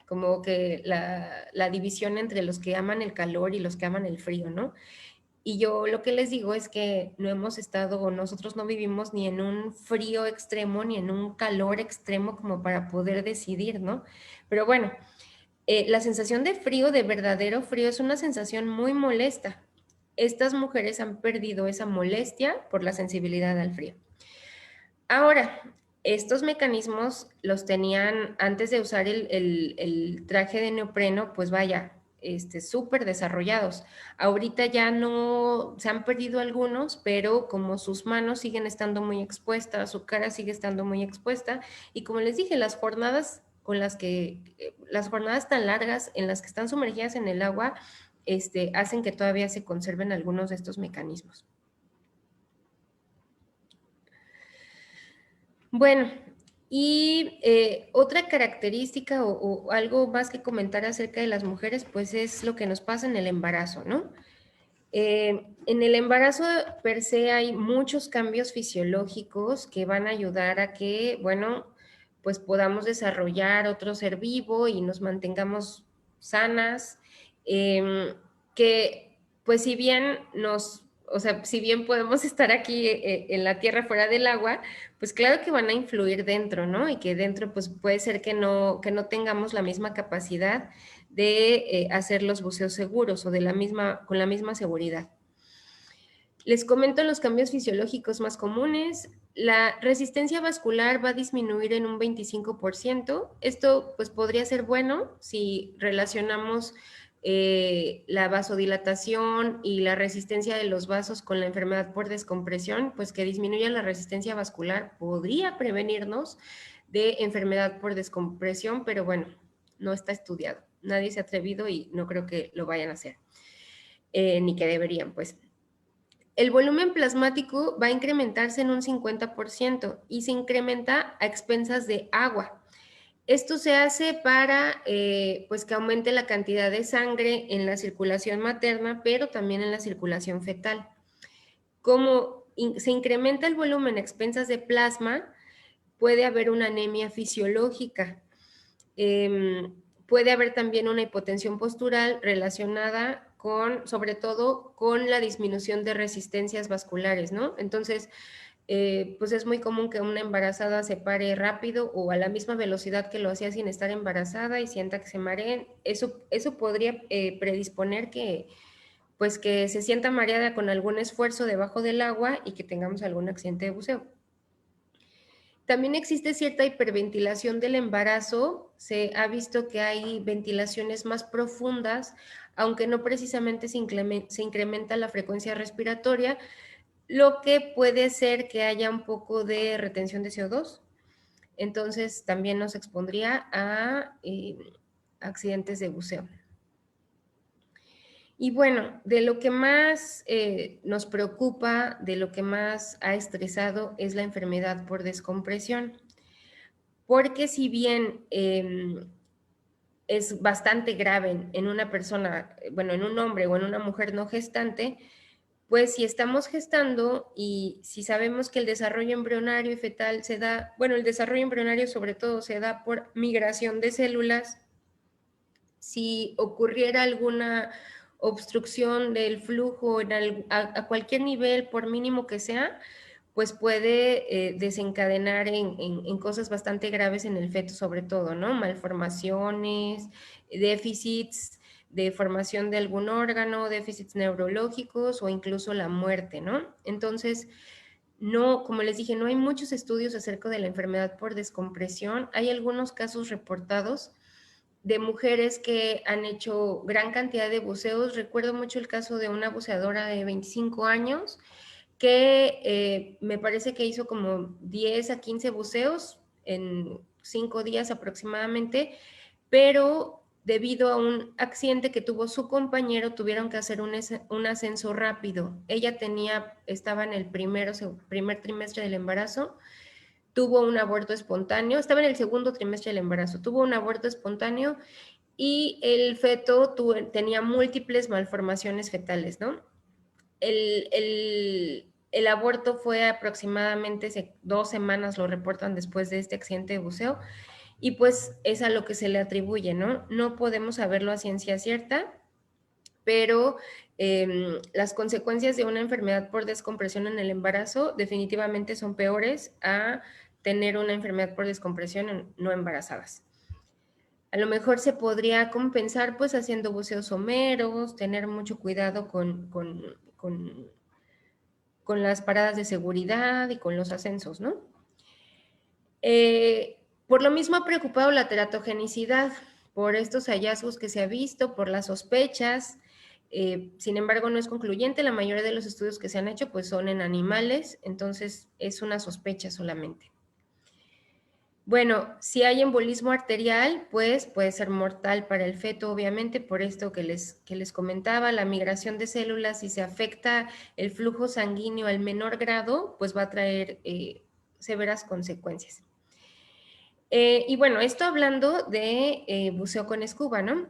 como que la división entre los que aman el calor y los que aman el frío, ¿no? Y yo lo que les digo es que no hemos estado, o nosotros no vivimos ni en un frío extremo, ni en un calor extremo como para poder decidir, ¿no? Pero bueno, la sensación de frío, de verdadero frío, es una sensación muy molesta. Estas mujeres han perdido esa molestia por la sensibilidad al frío. Ahora, estos mecanismos los tenían antes de usar el traje de neopreno, pues vaya, súper desarrollados. Ahorita ya no, se han perdido algunos, pero como sus manos siguen estando muy expuestas, su cara sigue estando muy expuesta, y como les dije, las jornadas tan largas en las que están sumergidas en el agua, hacen que todavía se conserven algunos de estos mecanismos. Bueno, y otra característica o algo más que comentar acerca de las mujeres, pues es lo que nos pasa en el embarazo, ¿no? En el embarazo per se hay muchos cambios fisiológicos que van a ayudar a que, bueno, pues podamos desarrollar otro ser vivo y nos mantengamos sanas, que pues si bien o sea, si bien podemos estar aquí en la tierra fuera del agua, pues claro que van a influir dentro, ¿no? Y que dentro pues puede ser que no tengamos la misma capacidad de hacer los buceos seguros o con la misma seguridad. Les comento los cambios fisiológicos más comunes. La resistencia vascular va a disminuir en un 25%. Esto pues podría ser bueno si relacionamos la vasodilatación y la resistencia de los vasos con la enfermedad por descompresión, pues que disminuya la resistencia vascular podría prevenirnos de enfermedad por descompresión, pero bueno, no está estudiado. Nadie se ha atrevido y no creo que lo vayan a hacer, ni que deberían, pues. El volumen plasmático va a incrementarse en un 50% y se incrementa a expensas de agua. Esto se hace para pues que aumente la cantidad de sangre en la circulación materna, pero también en la circulación fetal. Como se incrementa el volumen a expensas de plasma, puede haber una anemia fisiológica. Puede haber también una hipotensión postural relacionada sobre todo, con la disminución de resistencias vasculares, ¿no? Entonces, pues es muy común que una embarazada se pare rápido o a la misma velocidad que lo hacía sin estar embarazada y sienta que se mareen. Eso podría predisponer pues que se sienta mareada con algún esfuerzo debajo del agua y que tengamos algún accidente de buceo. También existe cierta hiperventilación del embarazo. Se ha visto que hay ventilaciones más profundas, aunque no precisamente se incrementa la frecuencia respiratoria, lo que puede ser que haya un poco de retención de CO2. Entonces, también nos expondría a accidentes de buceo. Y bueno, de lo que más nos preocupa, de lo que más ha estresado es la enfermedad por descompresión. Porque si bien es bastante grave en una persona, bueno, en un hombre o en una mujer no gestante, pues si estamos gestando y si sabemos que el desarrollo embrionario y fetal se da, bueno, el desarrollo embrionario sobre todo se da por migración de células, si ocurriera alguna obstrucción del flujo a cualquier nivel, por mínimo que sea, pues puede desencadenar en cosas bastante graves en el feto sobre todo, ¿no? Malformaciones, déficits de formación de algún órgano, déficits neurológicos o incluso la muerte, ¿no? Entonces, no, como les dije, no hay muchos estudios acerca de la enfermedad por descompresión. Hay algunos casos reportados de mujeres que han hecho gran cantidad de buceos. Recuerdo mucho el caso de una buceadora de 25 años que me parece que hizo como 10 a 15 buceos en 5 días aproximadamente, pero debido a un accidente que tuvo su compañero, tuvieron que hacer un ascenso rápido. Ella estaba en el primer trimestre del embarazo, tuvo un aborto espontáneo, estaba en el segundo trimestre del embarazo, tuvo un aborto espontáneo y el feto tenía múltiples malformaciones fetales, ¿no? El aborto fue aproximadamente 2 semanas, lo reportan después de este accidente de buceo, y pues es a lo que se le atribuye, ¿no? No podemos saberlo a ciencia cierta, pero las consecuencias de una enfermedad por descompresión en el embarazo definitivamente son peores a tener una enfermedad por descompresión no embarazadas. A lo mejor se podría compensar pues haciendo buceos someros, tener mucho cuidado con las paradas de seguridad y con los ascensos, ¿no? Por lo mismo ha preocupado la teratogenicidad, por estos hallazgos que se ha visto, por las sospechas. Sin embargo, no es concluyente. La mayoría de los estudios que se han hecho pues son en animales, entonces es una sospecha solamente. Bueno, si hay embolismo arterial, pues puede ser mortal para el feto, obviamente, por esto que les comentaba, la migración de células, si se afecta el flujo sanguíneo al menor grado, pues va a traer severas consecuencias. Y bueno, esto hablando de buceo con escuba, ¿no?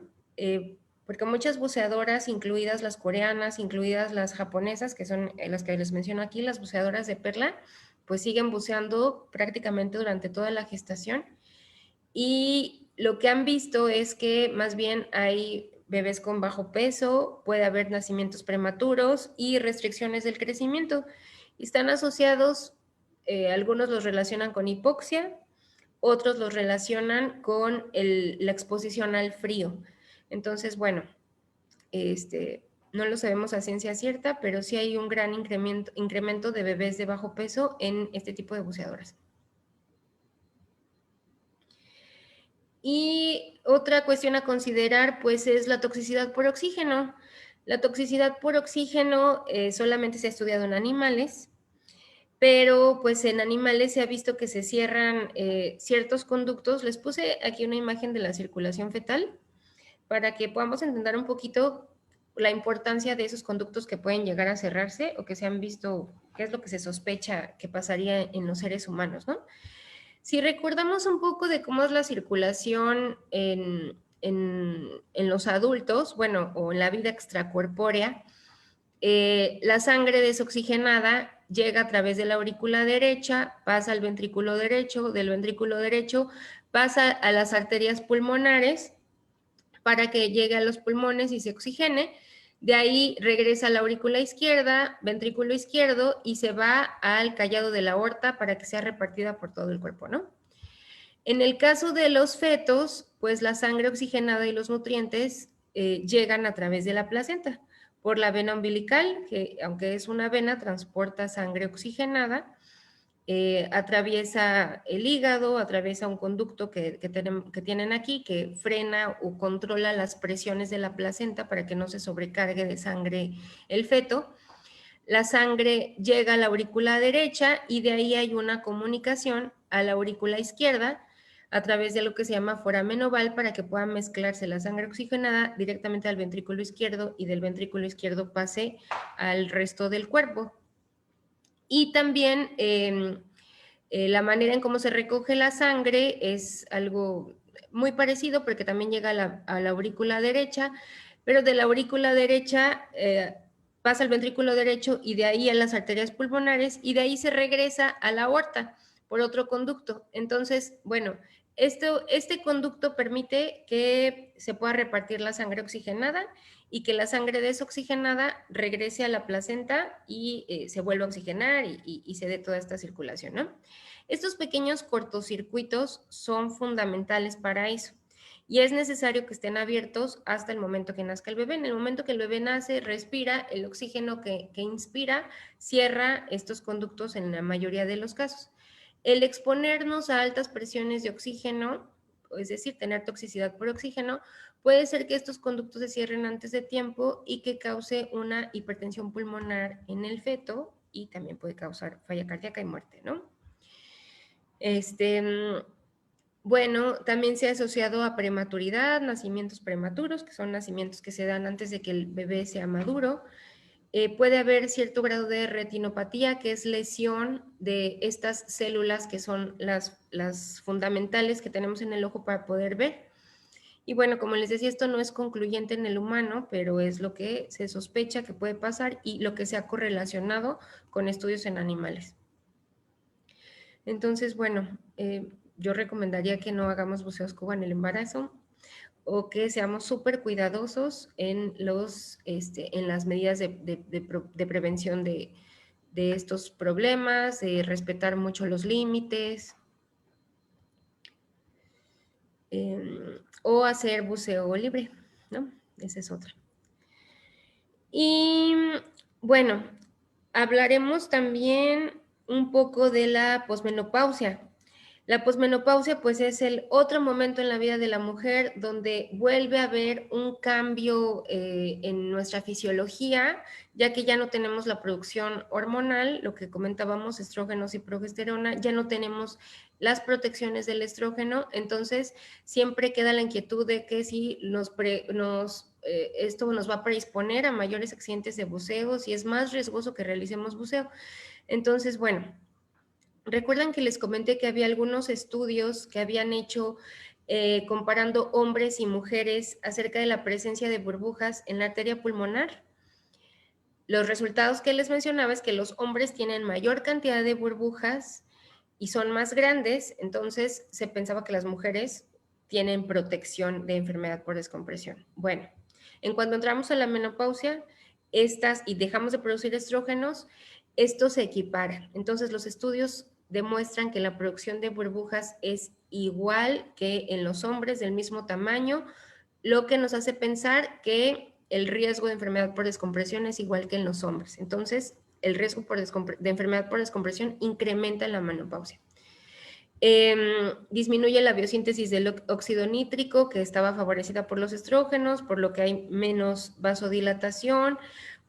Porque muchas buceadoras, incluidas las coreanas, incluidas las japonesas, que son las que les menciono aquí, las buceadoras de perla, pues siguen buceando prácticamente durante toda la gestación. Y lo que han visto es que más bien hay bebés con bajo peso, puede haber nacimientos prematuros y restricciones del crecimiento. Están asociados, algunos los relacionan con hipoxia, otros los relacionan con la exposición al frío. Entonces, bueno, no lo sabemos a ciencia cierta, pero sí hay un gran incremento de bebés de bajo peso en este tipo de buceadoras. Y otra cuestión a considerar, pues, es la toxicidad por oxígeno. La toxicidad por oxígeno solamente se ha estudiado en animales, pero pues en animales se ha visto que se cierran ciertos conductos. Les puse aquí una imagen de la circulación fetal para que podamos entender un poquito la importancia de esos conductos que pueden llegar a cerrarse o que se han visto, qué es lo que se sospecha que pasaría en los seres humanos, ¿no? Si recordamos un poco de cómo es la circulación en los adultos, bueno, o en la vida extracorpórea, la sangre desoxigenada llega a través de la aurícula derecha, pasa al ventrículo derecho, del ventrículo derecho pasa a las arterias pulmonares para que llegue a los pulmones y se oxigene. De ahí regresa a la aurícula izquierda, ventrículo izquierdo, y se va al callado de la aorta para que sea repartida por todo el cuerpo, ¿no? En el caso de los fetos, pues la sangre oxigenada y los nutrientes llegan a través de la placenta por la vena umbilical, que aunque es una vena, transporta sangre oxigenada, atraviesa el hígado, atraviesa un conducto que tienen aquí, que frena o controla las presiones de la placenta para que no se sobrecargue de sangre el feto. La sangre llega a la aurícula derecha y de ahí hay una comunicación a la aurícula izquierda a través de lo que se llama foramen oval para que pueda mezclarse la sangre oxigenada directamente al ventrículo izquierdo y del ventrículo izquierdo pase al resto del cuerpo. Y también la manera en cómo se recoge la sangre es algo muy parecido porque también llega a la aurícula derecha, pero de la aurícula derecha pasa al ventrículo derecho y de ahí a las arterias pulmonares y de ahí se regresa a la aorta por otro conducto. Entonces, bueno, este conducto permite que se pueda repartir la sangre oxigenada y que la sangre desoxigenada regrese a la placenta y se vuelva a oxigenar y se dé toda esta circulación, ¿no? Estos pequeños cortocircuitos son fundamentales para eso. Y es necesario que estén abiertos hasta el momento que nazca el bebé. En el momento que el bebé nace, respira, el oxígeno que inspira cierra estos conductos en la mayoría de los casos. El exponernos a altas presiones de oxígeno, es decir, tener toxicidad por oxígeno, puede ser que estos conductos se cierren antes de tiempo y que cause una hipertensión pulmonar en el feto y también puede causar falla cardíaca y muerte, ¿no? Bueno, también se ha asociado a prematuridad, nacimientos prematuros, que son nacimientos que se dan antes de que el bebé sea maduro. Puede haber cierto grado de retinopatía, que es lesión de estas células que son las fundamentales que tenemos en el ojo para poder ver. Y bueno, como les decía, esto no es concluyente en el humano, pero es lo que se sospecha que puede pasar y lo que se ha correlacionado con estudios en animales. Entonces, bueno, yo recomendaría que no hagamos buceo scuba en el embarazo o que seamos súper cuidadosos en las medidas de prevención de estos problemas, de respetar mucho los límites, o hacer buceo libre, ¿no? Esa es otra. Y bueno, hablaremos también un poco de la posmenopausia. La posmenopausia pues es el otro momento en la vida de la mujer donde vuelve a haber un cambio en nuestra fisiología, ya que ya no tenemos la producción hormonal, lo que comentábamos, estrógenos y progesterona, ya no tenemos las protecciones del estrógeno, entonces siempre queda la inquietud de que si esto nos va a predisponer a mayores accidentes de buceo, si es más riesgoso que realicemos buceo. Entonces, bueno, recuerdan que les comenté que había algunos estudios que habían hecho comparando hombres y mujeres acerca de la presencia de burbujas en la arteria pulmonar. Los resultados que les mencionaba es que los hombres tienen mayor cantidad de burbujas y son más grandes, entonces se pensaba que las mujeres tienen protección de enfermedad por descompresión. Bueno, en cuanto entramos a la menopausia, y dejamos de producir estrógenos, esto se equipara. Entonces los estudios demuestran que la producción de burbujas es igual que en los hombres del mismo tamaño, lo que nos hace pensar que el riesgo de enfermedad por descompresión es igual que en los hombres. Entonces, el riesgo de enfermedad por descompresión incrementa en la menopausia. Disminuye la biosíntesis del óxido nítrico, que estaba favorecida por los estrógenos, por lo que hay menos vasodilatación.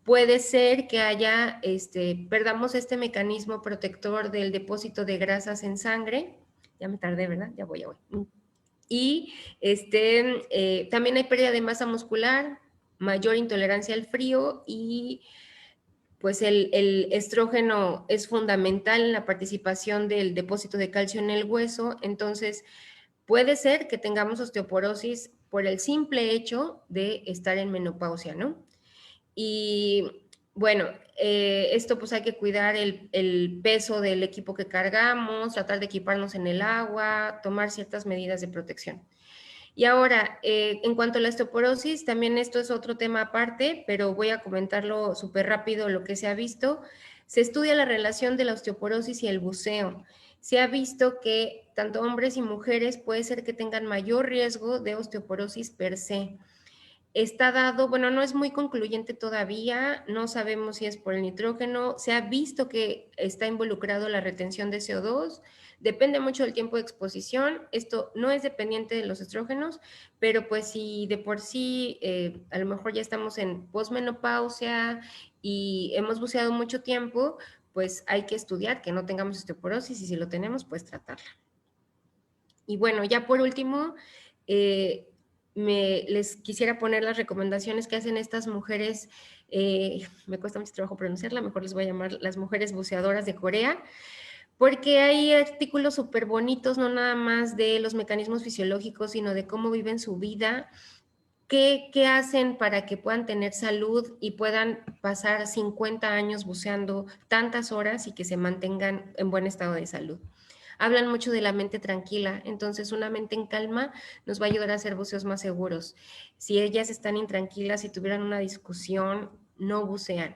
Puede ser que perdamos este mecanismo protector del depósito de grasas en sangre. Ya me tardé, ¿verdad? Ya voy. Y también hay pérdida de masa muscular, mayor intolerancia al frío y pues el estrógeno es fundamental en la participación del depósito de calcio en el hueso, entonces puede ser que tengamos osteoporosis por el simple hecho de estar en menopausia, ¿no? Y bueno, esto pues hay que cuidar el peso del equipo que cargamos, tratar de equiparnos en el agua, tomar ciertas medidas de protección. Y ahora, en cuanto a la osteoporosis, también esto es otro tema aparte, pero voy a comentarlo súper rápido lo que se ha visto. Se estudia la relación de la osteoporosis y el buceo. Se ha visto que tanto hombres y mujeres puede ser que tengan mayor riesgo de osteoporosis per se. Está dado, bueno, no es muy concluyente todavía, no sabemos si es por el nitrógeno, se ha visto que está involucrado la retención de CO2, depende mucho del tiempo de exposición, esto no es dependiente de los estrógenos, pero pues si de por sí a lo mejor ya estamos en posmenopausia y hemos buceado mucho tiempo, pues hay que estudiar que no tengamos osteoporosis y si lo tenemos, pues tratarla. Y bueno, ya por último, les quisiera poner las recomendaciones que hacen estas mujeres, me cuesta mucho trabajo pronunciarla, mejor les voy a llamar las mujeres buceadoras de Corea, Porque hay artículos súper bonitos, no nada más de los mecanismos fisiológicos, sino de cómo viven su vida, qué hacen para que puedan tener salud y puedan pasar 50 años buceando tantas horas y que se mantengan en buen estado de salud. Hablan mucho de la mente tranquila, entonces una mente en calma nos va a ayudar a hacer buceos más seguros. Si ellas están intranquilas, si tuvieran una discusión, no bucean.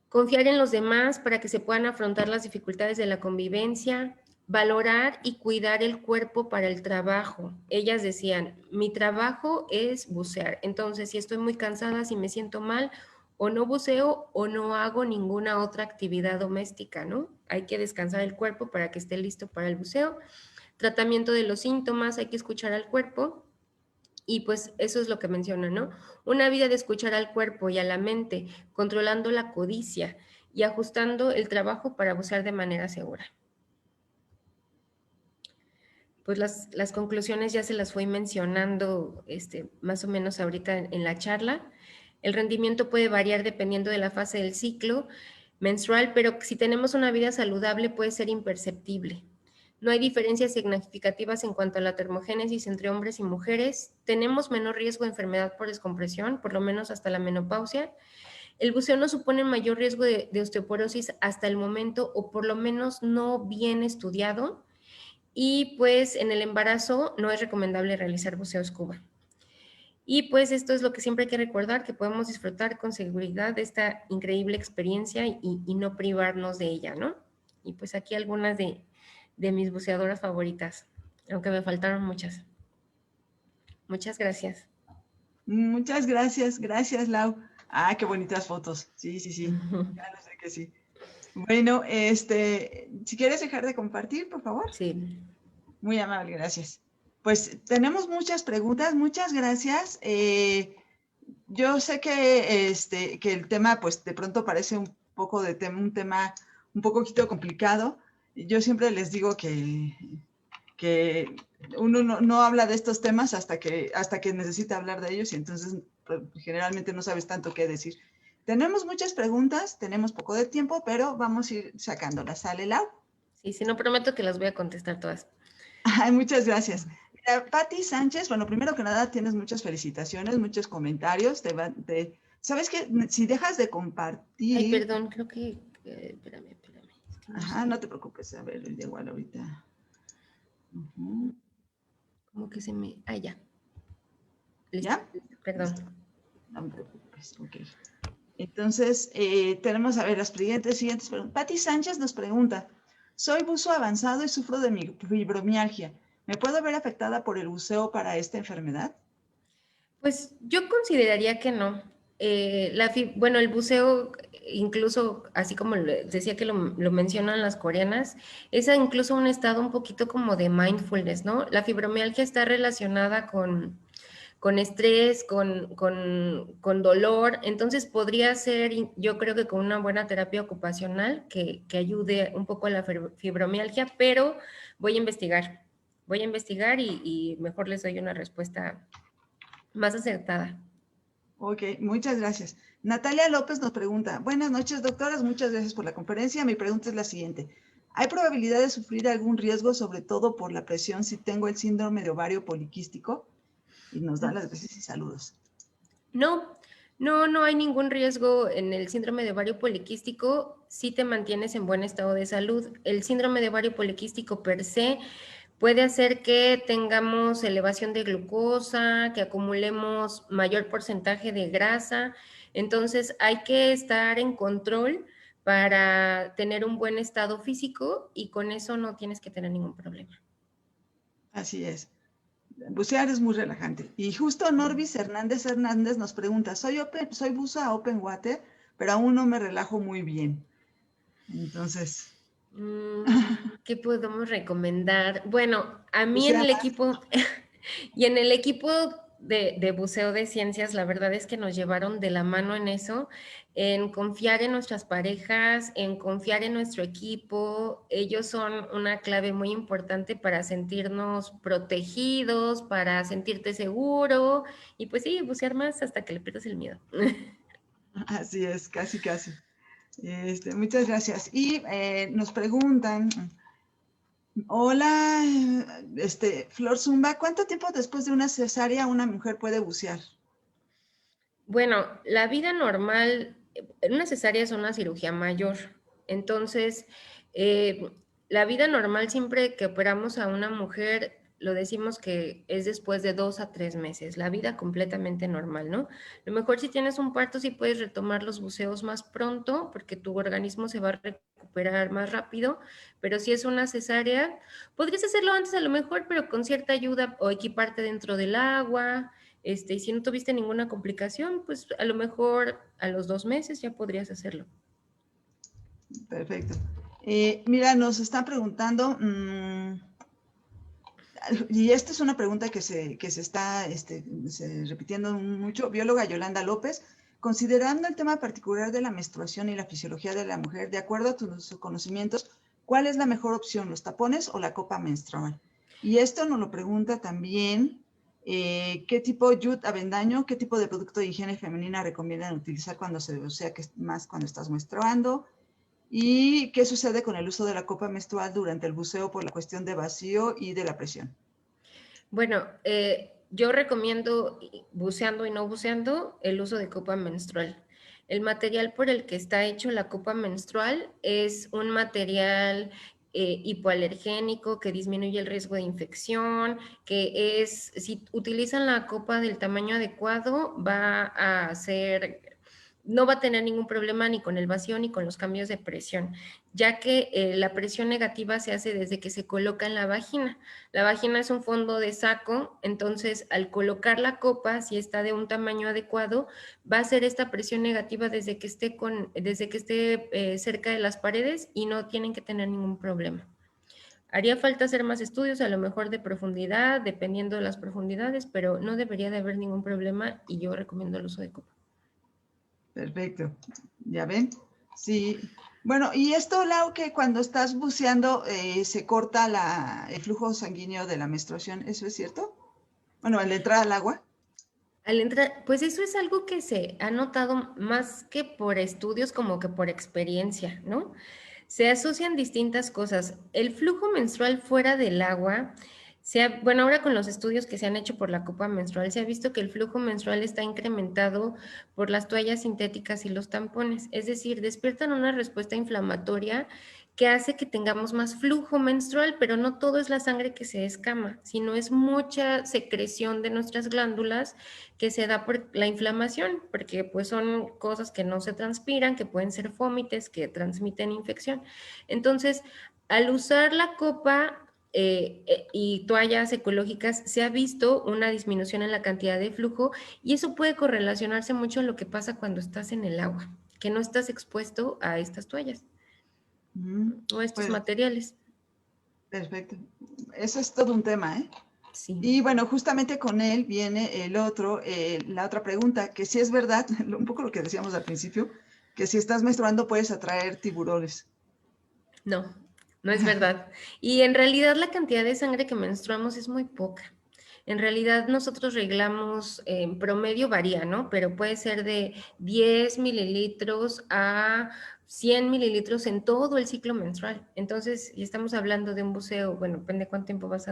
Confiar en los demás para que se puedan afrontar las dificultades de la convivencia, valorar y cuidar el cuerpo para el trabajo. Ellas decían, mi trabajo es bucear, entonces si estoy muy cansada, si me siento mal, o no buceo o no hago ninguna otra actividad doméstica, ¿no? Hay que descansar el cuerpo para que esté listo para el buceo. Tratamiento de los síntomas, hay que escuchar al cuerpo. Y pues eso es lo que menciona, ¿no? Una vida de escuchar al cuerpo y a la mente, controlando la codicia y ajustando el trabajo para bucear de manera segura. Pues las conclusiones ya se las fui mencionando más o menos ahorita en la charla. El rendimiento puede variar dependiendo de la fase del ciclo menstrual, pero si tenemos una vida saludable puede ser imperceptible. No hay diferencias significativas en cuanto a la termogénesis entre hombres y mujeres. Tenemos menor riesgo de enfermedad por descompresión, por lo menos hasta la menopausia. El buceo no supone mayor riesgo de osteoporosis hasta el momento, o por lo menos no bien estudiado. Y pues en el embarazo no es recomendable realizar buceo scuba. Y pues esto es lo que siempre hay que recordar, que podemos disfrutar con seguridad de esta increíble experiencia y no privarnos de ella, ¿no? Y pues aquí algunas de mis buceadoras favoritas, aunque me faltaron muchas. Muchas gracias. Muchas gracias, gracias, Lau. Ah, qué bonitas fotos. Sí, sí, sí. Ya lo sé que sí. Bueno, si quieres dejar de compartir, por favor. Sí. Muy amable, gracias. Pues tenemos muchas preguntas, muchas gracias. Yo sé que el tema, pues de pronto parece un poco un tema un poquito complicado. Yo siempre les digo que uno no habla de estos temas hasta que necesita hablar de ellos, y entonces pues, generalmente no sabes tanto qué decir. Tenemos muchas preguntas, tenemos poco de tiempo, pero vamos a ir sacándolas. ¿Sale, Lau? Sí, sí, no prometo que las voy a contestar todas. Ay, muchas gracias. Mira, Patti Sánchez, bueno, primero que nada, tienes muchas felicitaciones, muchos comentarios. ¿Sabes qué? Si dejas de compartir. Ay, perdón, creo que. Espérame. Es que no Ajá, sé. no te preocupes. A ver, igual ahorita. Como que se me. Ah, ya. Listo. ¿Ya? Perdón. Listo. No me preocupes. Ok. Entonces, tenemos, a ver, las siguientes preguntas. Patti Sánchez nos pregunta, soy buzo avanzado y sufro de fibromialgia. ¿Me puedo ver afectada por el buceo para esta enfermedad? Pues yo consideraría que no. Bueno, el buceo, incluso así como decía que lo mencionan las coreanas, es incluso un estado un poquito como de mindfulness, ¿no? La fibromialgia está relacionada con estrés, con dolor, entonces podría ser, yo creo que con una buena terapia ocupacional que ayude un poco a la fibromialgia, pero voy a investigar y mejor les doy una respuesta más acertada. Ok, muchas gracias. Natalia López nos pregunta, buenas noches, doctoras, muchas gracias por la conferencia. Mi pregunta es la siguiente. ¿Hay probabilidad de sufrir algún riesgo, sobre todo por la presión, si tengo el síndrome de ovario poliquístico? Y nos da las gracias y saludos. No hay ningún riesgo en el síndrome de ovario poliquístico si te mantienes en buen estado de salud. El síndrome de ovario poliquístico per se puede hacer que tengamos elevación de glucosa, que acumulemos mayor porcentaje de grasa. Entonces hay que estar en control para tener un buen estado físico y con eso no tienes que tener ningún problema. Así es. Bucear es muy relajante. Y justo Norbis Hernández nos pregunta, soy buzo a open water, pero aún no me relajo muy bien. Entonces... ¿Qué podemos recomendar? Bueno, a mí en Bucea el más. equipo y en el equipo de buceo de ciencias, la verdad es que nos llevaron de la mano en eso, en confiar en nuestras parejas, en confiar en nuestro equipo. Ellos son una clave muy importante para sentirnos protegidos, para sentirte seguro y pues sí, bucear más hasta que le pierdas el miedo. Así es, casi, casi. Muchas gracias. Y nos preguntan, hola, Flor Zumba, ¿cuánto tiempo después de una cesárea una mujer puede bucear? Bueno, la vida normal, una cesárea es una cirugía mayor. Entonces, eh, la vida normal siempre que operamos a una mujer, lo decimos que es después de 2 a 3 meses, la vida completamente normal, ¿no? Lo mejor si tienes un parto, sí puedes retomar los buceos más pronto, porque tu organismo se va a recuperar más rápido, pero si es una cesárea, podrías hacerlo antes a lo mejor, pero con cierta ayuda o equiparte dentro del agua. Y si no tuviste ninguna complicación, pues a lo mejor a los 2 meses ya podrías hacerlo. Perfecto. Mira, nos están preguntando, y esta es una pregunta que se está repitiendo mucho. Bióloga Yolanda López, considerando el tema particular de la menstruación y la fisiología de la mujer, de acuerdo a tus conocimientos, ¿cuál es la mejor opción, los tapones o la copa menstrual? Y esto nos lo pregunta también, ¿qué tipo, Yud Avendaño, qué tipo de producto de higiene femenina recomiendan utilizar cuando más cuando estás menstruando? ¿Y qué sucede con el uso de la copa menstrual durante el buceo por la cuestión de vacío y de la presión? Bueno, yo recomiendo, buceando y no buceando, el uso de copa menstrual. El material por el que está hecho la copa menstrual es un material hipoalergénico que disminuye el riesgo de infección, si utilizan la copa del tamaño adecuado, no va a tener ningún problema ni con el vacío ni con los cambios de presión, ya que la presión negativa se hace desde que se coloca en la vagina. La vagina es un fondo de saco, entonces al colocar la copa, si está de un tamaño adecuado, va a hacer esta presión negativa desde que esté cerca de las paredes y no tienen que tener ningún problema. Haría falta hacer más estudios, a lo mejor de profundidad, dependiendo de las profundidades, pero no debería de haber ningún problema y yo recomiendo el uso de copa. Perfecto. ¿Ya ven? Sí. Bueno, y esto, Lau, que cuando estás buceando se corta el flujo sanguíneo de la menstruación, ¿eso es cierto? Bueno, al entrar al agua. Al entrar, pues eso es algo que se ha notado más que por estudios como que por experiencia, ¿no? Se asocian distintas cosas. El flujo menstrual fuera del agua, bueno, ahora con los estudios que se han hecho por la copa menstrual, se ha visto que el flujo menstrual está incrementado por las toallas sintéticas y los tampones, es decir, despiertan una respuesta inflamatoria que hace que tengamos más flujo menstrual, pero no todo es la sangre que se escama, sino es mucha secreción de nuestras glándulas que se da por la inflamación, porque pues son cosas que no se transpiran, que pueden ser fómites, que transmiten infección. Entonces, al usar la copa y toallas ecológicas, se ha visto una disminución en la cantidad de flujo y eso puede correlacionarse mucho a lo que pasa cuando estás en el agua, que no estás expuesto a estas toallas o a estos Pues materiales. perfecto. Eso es todo un tema, ¿eh? Sí. Y bueno, justamente con él viene la otra pregunta, que si es verdad, un poco lo que decíamos al principio, que si estás menstruando puedes atraer tiburones. No, no es verdad. Y en realidad la cantidad de sangre que menstruamos es muy poca. En realidad nosotros reglamos, en promedio varía, ¿no? Pero puede ser de 10 mililitros a 100 mililitros en todo el ciclo menstrual. Entonces, y estamos hablando de un buceo, bueno, depende cuánto tiempo vas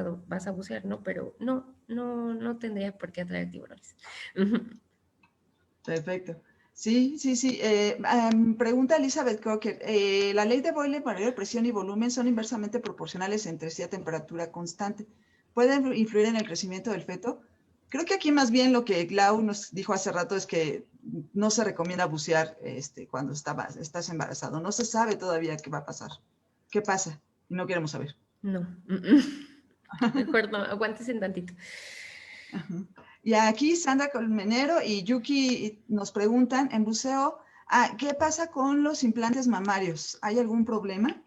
a bucear, ¿no? Pero no tendría por qué atraer tiburones. Perfecto. Sí, sí, sí. Pregunta Elizabeth Crocker. La ley de Boyle, mayor presión y volumen son inversamente proporcionales entre sí a temperatura constante. ¿Pueden influir en el crecimiento del feto? Creo que aquí más bien lo que Glau nos dijo hace rato es que no se recomienda bucear cuando estás embarazado. No se sabe todavía qué va a pasar. ¿Qué pasa? Y no queremos saber. No. Mejor no, aguántense tantito. Ajá. Y aquí Sandra Colmenero y Yuki nos preguntan en buceo, ¿qué pasa con los implantes mamarios? ¿Hay algún problema?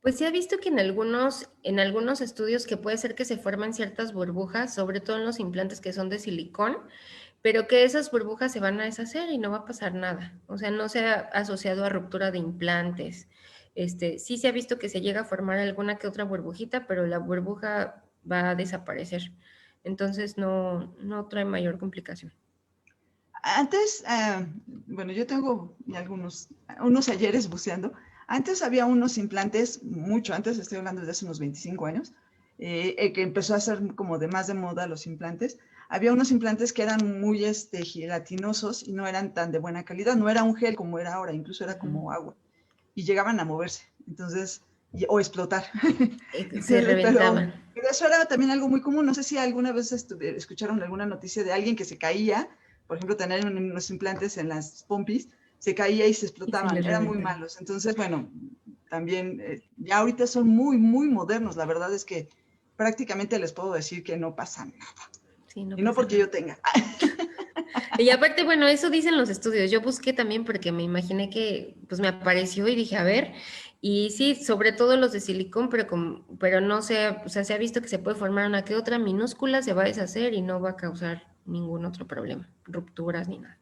Pues se ha visto que en algunos estudios que puede ser que se formen ciertas burbujas, sobre todo en los implantes que son de silicón, pero que esas burbujas se van a deshacer y no va a pasar nada. O sea, no se ha asociado a ruptura de implantes. Sí se ha visto que se llega a formar alguna que otra burbujita, pero la burbuja va a desaparecer. Entonces no trae mayor complicación. Antes, bueno, yo tengo unos ayeres buceando. Antes había unos implantes, mucho antes, estoy hablando de hace unos 25 años, que empezó a ser como de más de moda los implantes. Había unos implantes que eran muy gelatinosos y no eran tan de buena calidad. No era un gel como era ahora, incluso era como agua. Y llegaban a moverse, entonces, o explotar. Se reventaban. Pero eso era también algo muy común. No sé si alguna vez escucharon alguna noticia de alguien que se caía, por ejemplo, tener unos implantes en las pompis, se caía y se explotaban, eran muy malos. Entonces, bueno, también ya ahorita son muy, muy modernos. La verdad es que prácticamente les puedo decir que no pasa nada. Sí, no y no porque nada. Yo tenga. Y aparte, bueno, eso dicen los estudios. Yo busqué también porque me imaginé que, pues me apareció y dije, a ver, y sí, sobre todo los de silicón, pero no sé, o sea, se ha visto que se puede formar una que otra minúscula, se va a deshacer y no va a causar ningún otro problema, rupturas ni nada.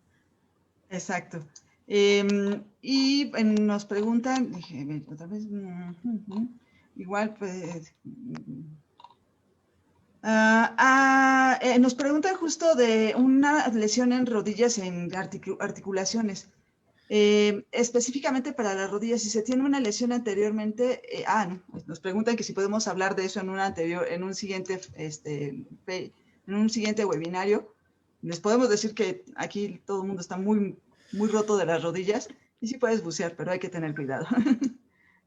Exacto. Y nos preguntan, dije, otra vez, igual pues... nos preguntan justo de una lesión en rodillas, en articulaciones. Específicamente para las rodillas, si se tiene una lesión anteriormente, no, nos preguntan que si podemos hablar de eso en un siguiente webinario. Les podemos decir que aquí todo el mundo está muy, muy roto de las rodillas y sí puedes bucear, pero hay que tener cuidado.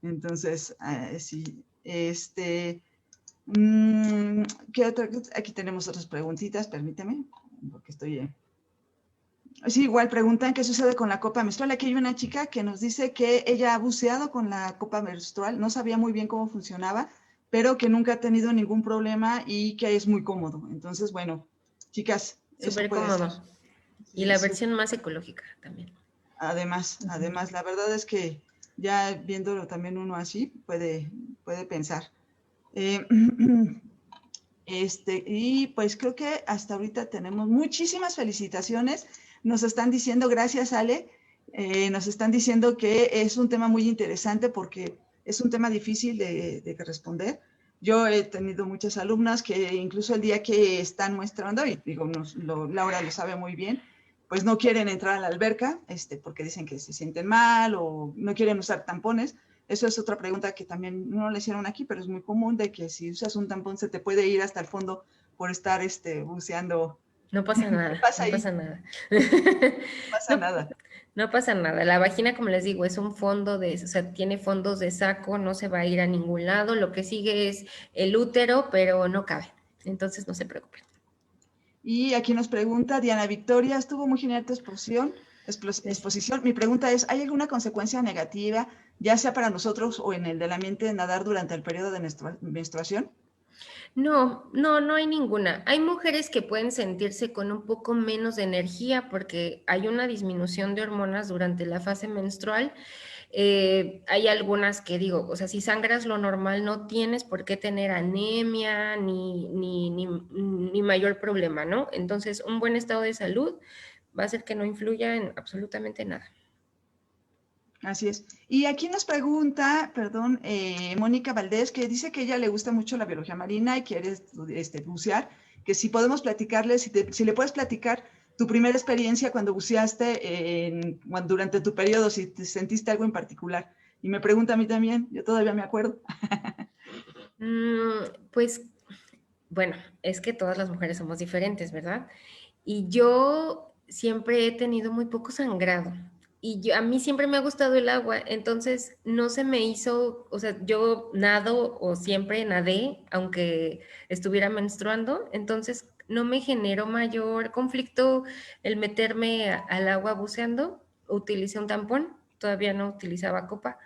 Entonces, sí, ¿qué otra? Aquí tenemos otras preguntitas, permíteme, porque estoy... Sí, igual preguntan qué sucede con la copa menstrual. Aquí hay una chica que nos dice que ella ha buceado con la copa menstrual, no sabía muy bien cómo funcionaba, pero que nunca ha tenido ningún problema y que es muy cómodo. Entonces, bueno, chicas, súper cómodo. Sí, y la versión más ecológica también. Además, la verdad es que ya viéndolo también uno así, puede pensar. Y pues creo que hasta ahorita tenemos muchísimas felicitaciones. Nos están diciendo, gracias Ale, nos están diciendo que es un tema muy interesante porque es un tema difícil de responder. Yo he tenido muchas alumnas que incluso el día que están muestrando, y digo, Laura lo sabe muy bien, pues no quieren entrar a la alberca porque dicen que se sienten mal o no quieren usar tampones. Eso es otra pregunta que también no le hicieron aquí, pero es muy común de que si usas un tampón se te puede ir hasta el fondo por estar buceando. No pasa nada, no pasa nada. No pasa nada. No pasa nada. La vagina, como les digo, es un fondo o sea, tiene fondos de saco, no se va a ir a ningún lado. Lo que sigue es el útero, pero no cabe. Entonces no se preocupen. Y aquí nos pregunta Diana Victoria, estuvo muy genial tu exposición. Mi pregunta es, ¿hay alguna consecuencia negativa, ya sea para nosotros o en el del ambiente de nadar durante el periodo de menstruación? No hay ninguna. Hay mujeres que pueden sentirse con un poco menos de energía porque hay una disminución de hormonas durante la fase menstrual. Hay algunas que digo, o sea, si sangras lo normal no tienes por qué tener anemia ni mayor problema, ¿no? Entonces, un buen estado de salud va a hacer que no influya en absolutamente nada. Así es. Y aquí nos pregunta, perdón, Mónica Valdés, que dice que a ella le gusta mucho la biología marina y quiere bucear, que si podemos platicarle, si le puedes platicar tu primera experiencia cuando buceaste durante tu periodo, si te sentiste algo en particular. Y me pregunta a mí también, yo todavía me acuerdo. Pues, bueno, es que todas las mujeres somos diferentes, ¿verdad? Y yo siempre he tenido muy poco sangrado. Y a mí siempre me ha gustado el agua, entonces no se me hizo, o sea, yo nado o siempre nadé, aunque estuviera menstruando, entonces no me generó mayor conflicto el meterme al agua buceando. Utilicé un tampón, todavía no utilizaba copa.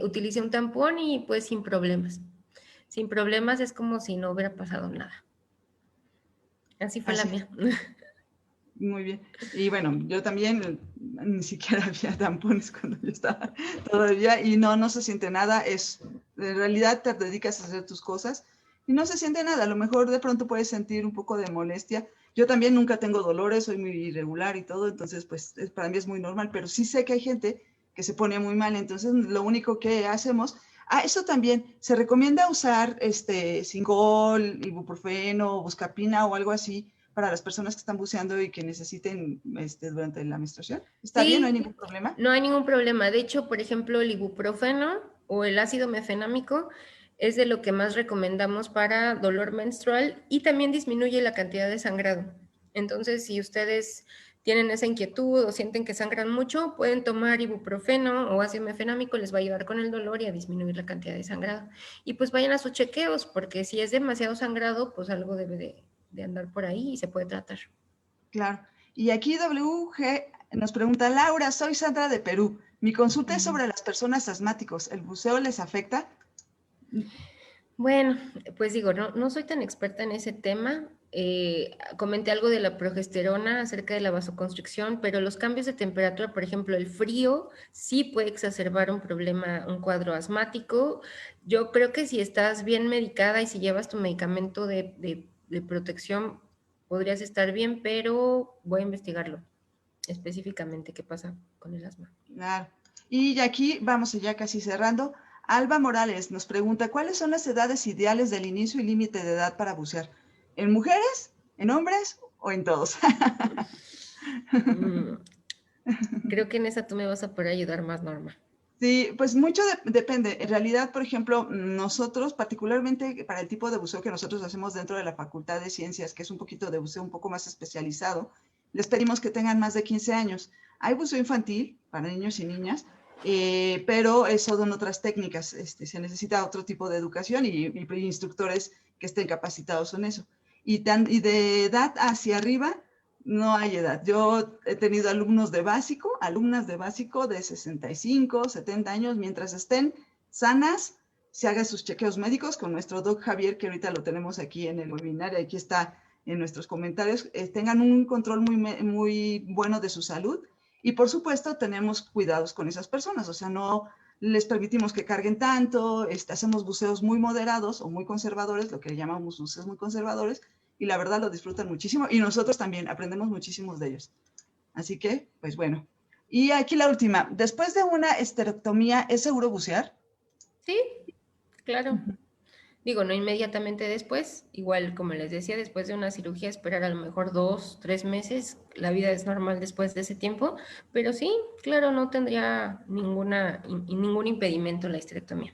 Utilicé un tampón y pues sin problemas. Sin problemas es como si no hubiera pasado nada. Así fue la mía. Muy bien. Y bueno, yo también ni siquiera había tampones cuando yo estaba todavía y no se siente nada. En realidad te dedicas a hacer tus cosas y no se siente nada. A lo mejor de pronto puedes sentir un poco de molestia. Yo también nunca tengo dolores, soy muy irregular y todo, entonces pues para mí es muy normal, pero sí sé que hay gente que se pone muy mal. Entonces lo único que hacemos, eso también, se recomienda usar Singol, ibuprofeno, buscapina o algo así, para las personas que están buceando y que necesiten durante la menstruación? ¿Está Sí, bien? ¿No hay ningún problema? no hay ningún problema. De hecho, por ejemplo, el ibuprofeno o el ácido mefenámico es de lo que más recomendamos para dolor menstrual y también disminuye la cantidad de sangrado. Entonces, si ustedes tienen esa inquietud o sienten que sangran mucho, pueden tomar ibuprofeno o ácido mefenámico, les va a ayudar con el dolor y a disminuir la cantidad de sangrado. Y pues vayan a sus chequeos, porque si es demasiado sangrado, pues algo debe de andar por ahí y se puede tratar. Claro. Y aquí WG nos pregunta, Laura, soy Sandra de Perú. Mi consulta es sobre las personas asmáticos. ¿El buceo les afecta? Bueno, pues digo, no soy tan experta en ese tema. Comenté algo de la progesterona acerca de la vasoconstricción, pero los cambios de temperatura, por ejemplo, el frío, sí puede exacerbar un problema, un cuadro asmático. Yo creo que si estás bien medicada y si llevas tu medicamento de protección, podrías estar bien, pero voy a investigarlo específicamente qué pasa con el asma. Claro. Y aquí vamos ya casi cerrando. Alba Morales nos pregunta, ¿cuáles son las edades ideales del inicio y límite de edad para bucear? ¿En mujeres, en hombres o en todos? Creo que en esa tú me vas a poder ayudar más, Norma. Sí, pues mucho depende. En realidad, por ejemplo, nosotros, particularmente para el tipo de buceo que nosotros hacemos dentro de la Facultad de Ciencias, que es un poquito de buceo un poco más especializado, les pedimos que tengan más de 15 años. Hay buceo infantil para niños y niñas, pero eso son otras técnicas. Se necesita otro tipo de educación y instructores que estén capacitados en eso. Y de edad hacia arriba, no hay edad. Yo he tenido alumnas de básico de 65, 70 años, mientras estén sanas, se hagan sus chequeos médicos con nuestro doc Javier, que ahorita lo tenemos aquí en el webinar, y aquí está en nuestros comentarios, tengan un control muy bueno de su salud. Y por supuesto, tenemos cuidados con esas personas, o sea, no les permitimos que carguen tanto, hacemos buceos muy moderados o muy conservadores, lo que llamamos buceos muy conservadores, y la verdad lo disfrutan muchísimo y nosotros también aprendemos muchísimos de ellos. Así que, pues bueno. Y aquí la última. Después de una esterectomía, ¿es seguro bucear? Sí, claro. Digo, no inmediatamente después, igual como les decía, después de una cirugía esperar a lo mejor 2, 3 meses, la vida es normal después de ese tiempo, pero sí, claro, no tendría ningún impedimento la histerectomía.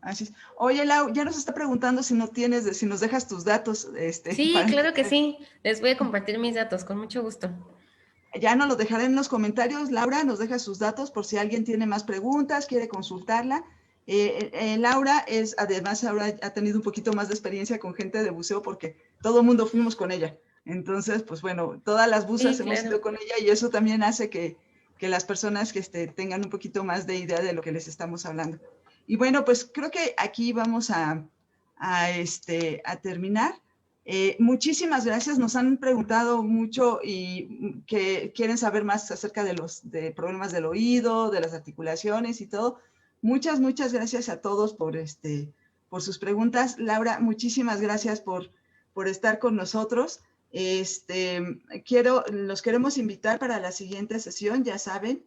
Así es. Oye, Lau, ya nos está preguntando si no tienes, si nos dejas tus datos, Sí, para claro que sí, les voy a compartir mis datos, con mucho gusto. ya nos lo dejaré en los comentarios. Laura nos deja sus datos por si alguien tiene más preguntas, quiere consultarla. Laura además, ahora ha tenido un poquito más de experiencia con gente de buceo porque todo el mundo fuimos con ella. Entonces, pues bueno, todas las buzas hemos ido con ella y eso también hace que las personas que tengan un poquito más de idea de lo que les estamos hablando. Y bueno, pues creo que aquí vamos a terminar. Muchísimas gracias. Nos han preguntado mucho y que quieren saber más acerca de los problemas del oído, de las articulaciones y todo. Muchas gracias a todos por sus preguntas. Laura, muchísimas gracias por estar con nosotros. Los queremos invitar para la siguiente sesión. Ya saben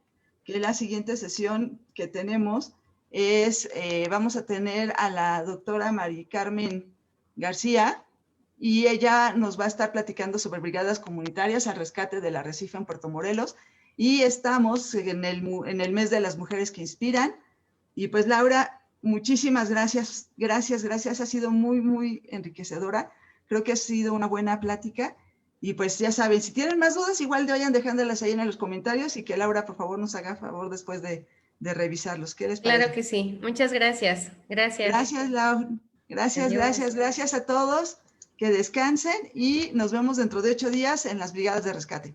que la siguiente sesión que tenemos es, vamos a tener a la doctora Mari Carmen García, y ella nos va a estar platicando sobre brigadas comunitarias al rescate del arrecife en Puerto Morelos, y estamos en el mes de las mujeres que inspiran. Y pues Laura, muchísimas gracias, ha sido muy enriquecedora, creo que ha sido una buena plática, y pues ya saben, si tienen más dudas, igual vayan dejándolas ahí en los comentarios, y que Laura por favor nos haga favor después de revisarlos. ¿Qué les parece? Claro que sí, muchas gracias. Gracias, Laura. Gracias a todos. Que descansen y nos vemos dentro de 8 días en las brigadas de rescate.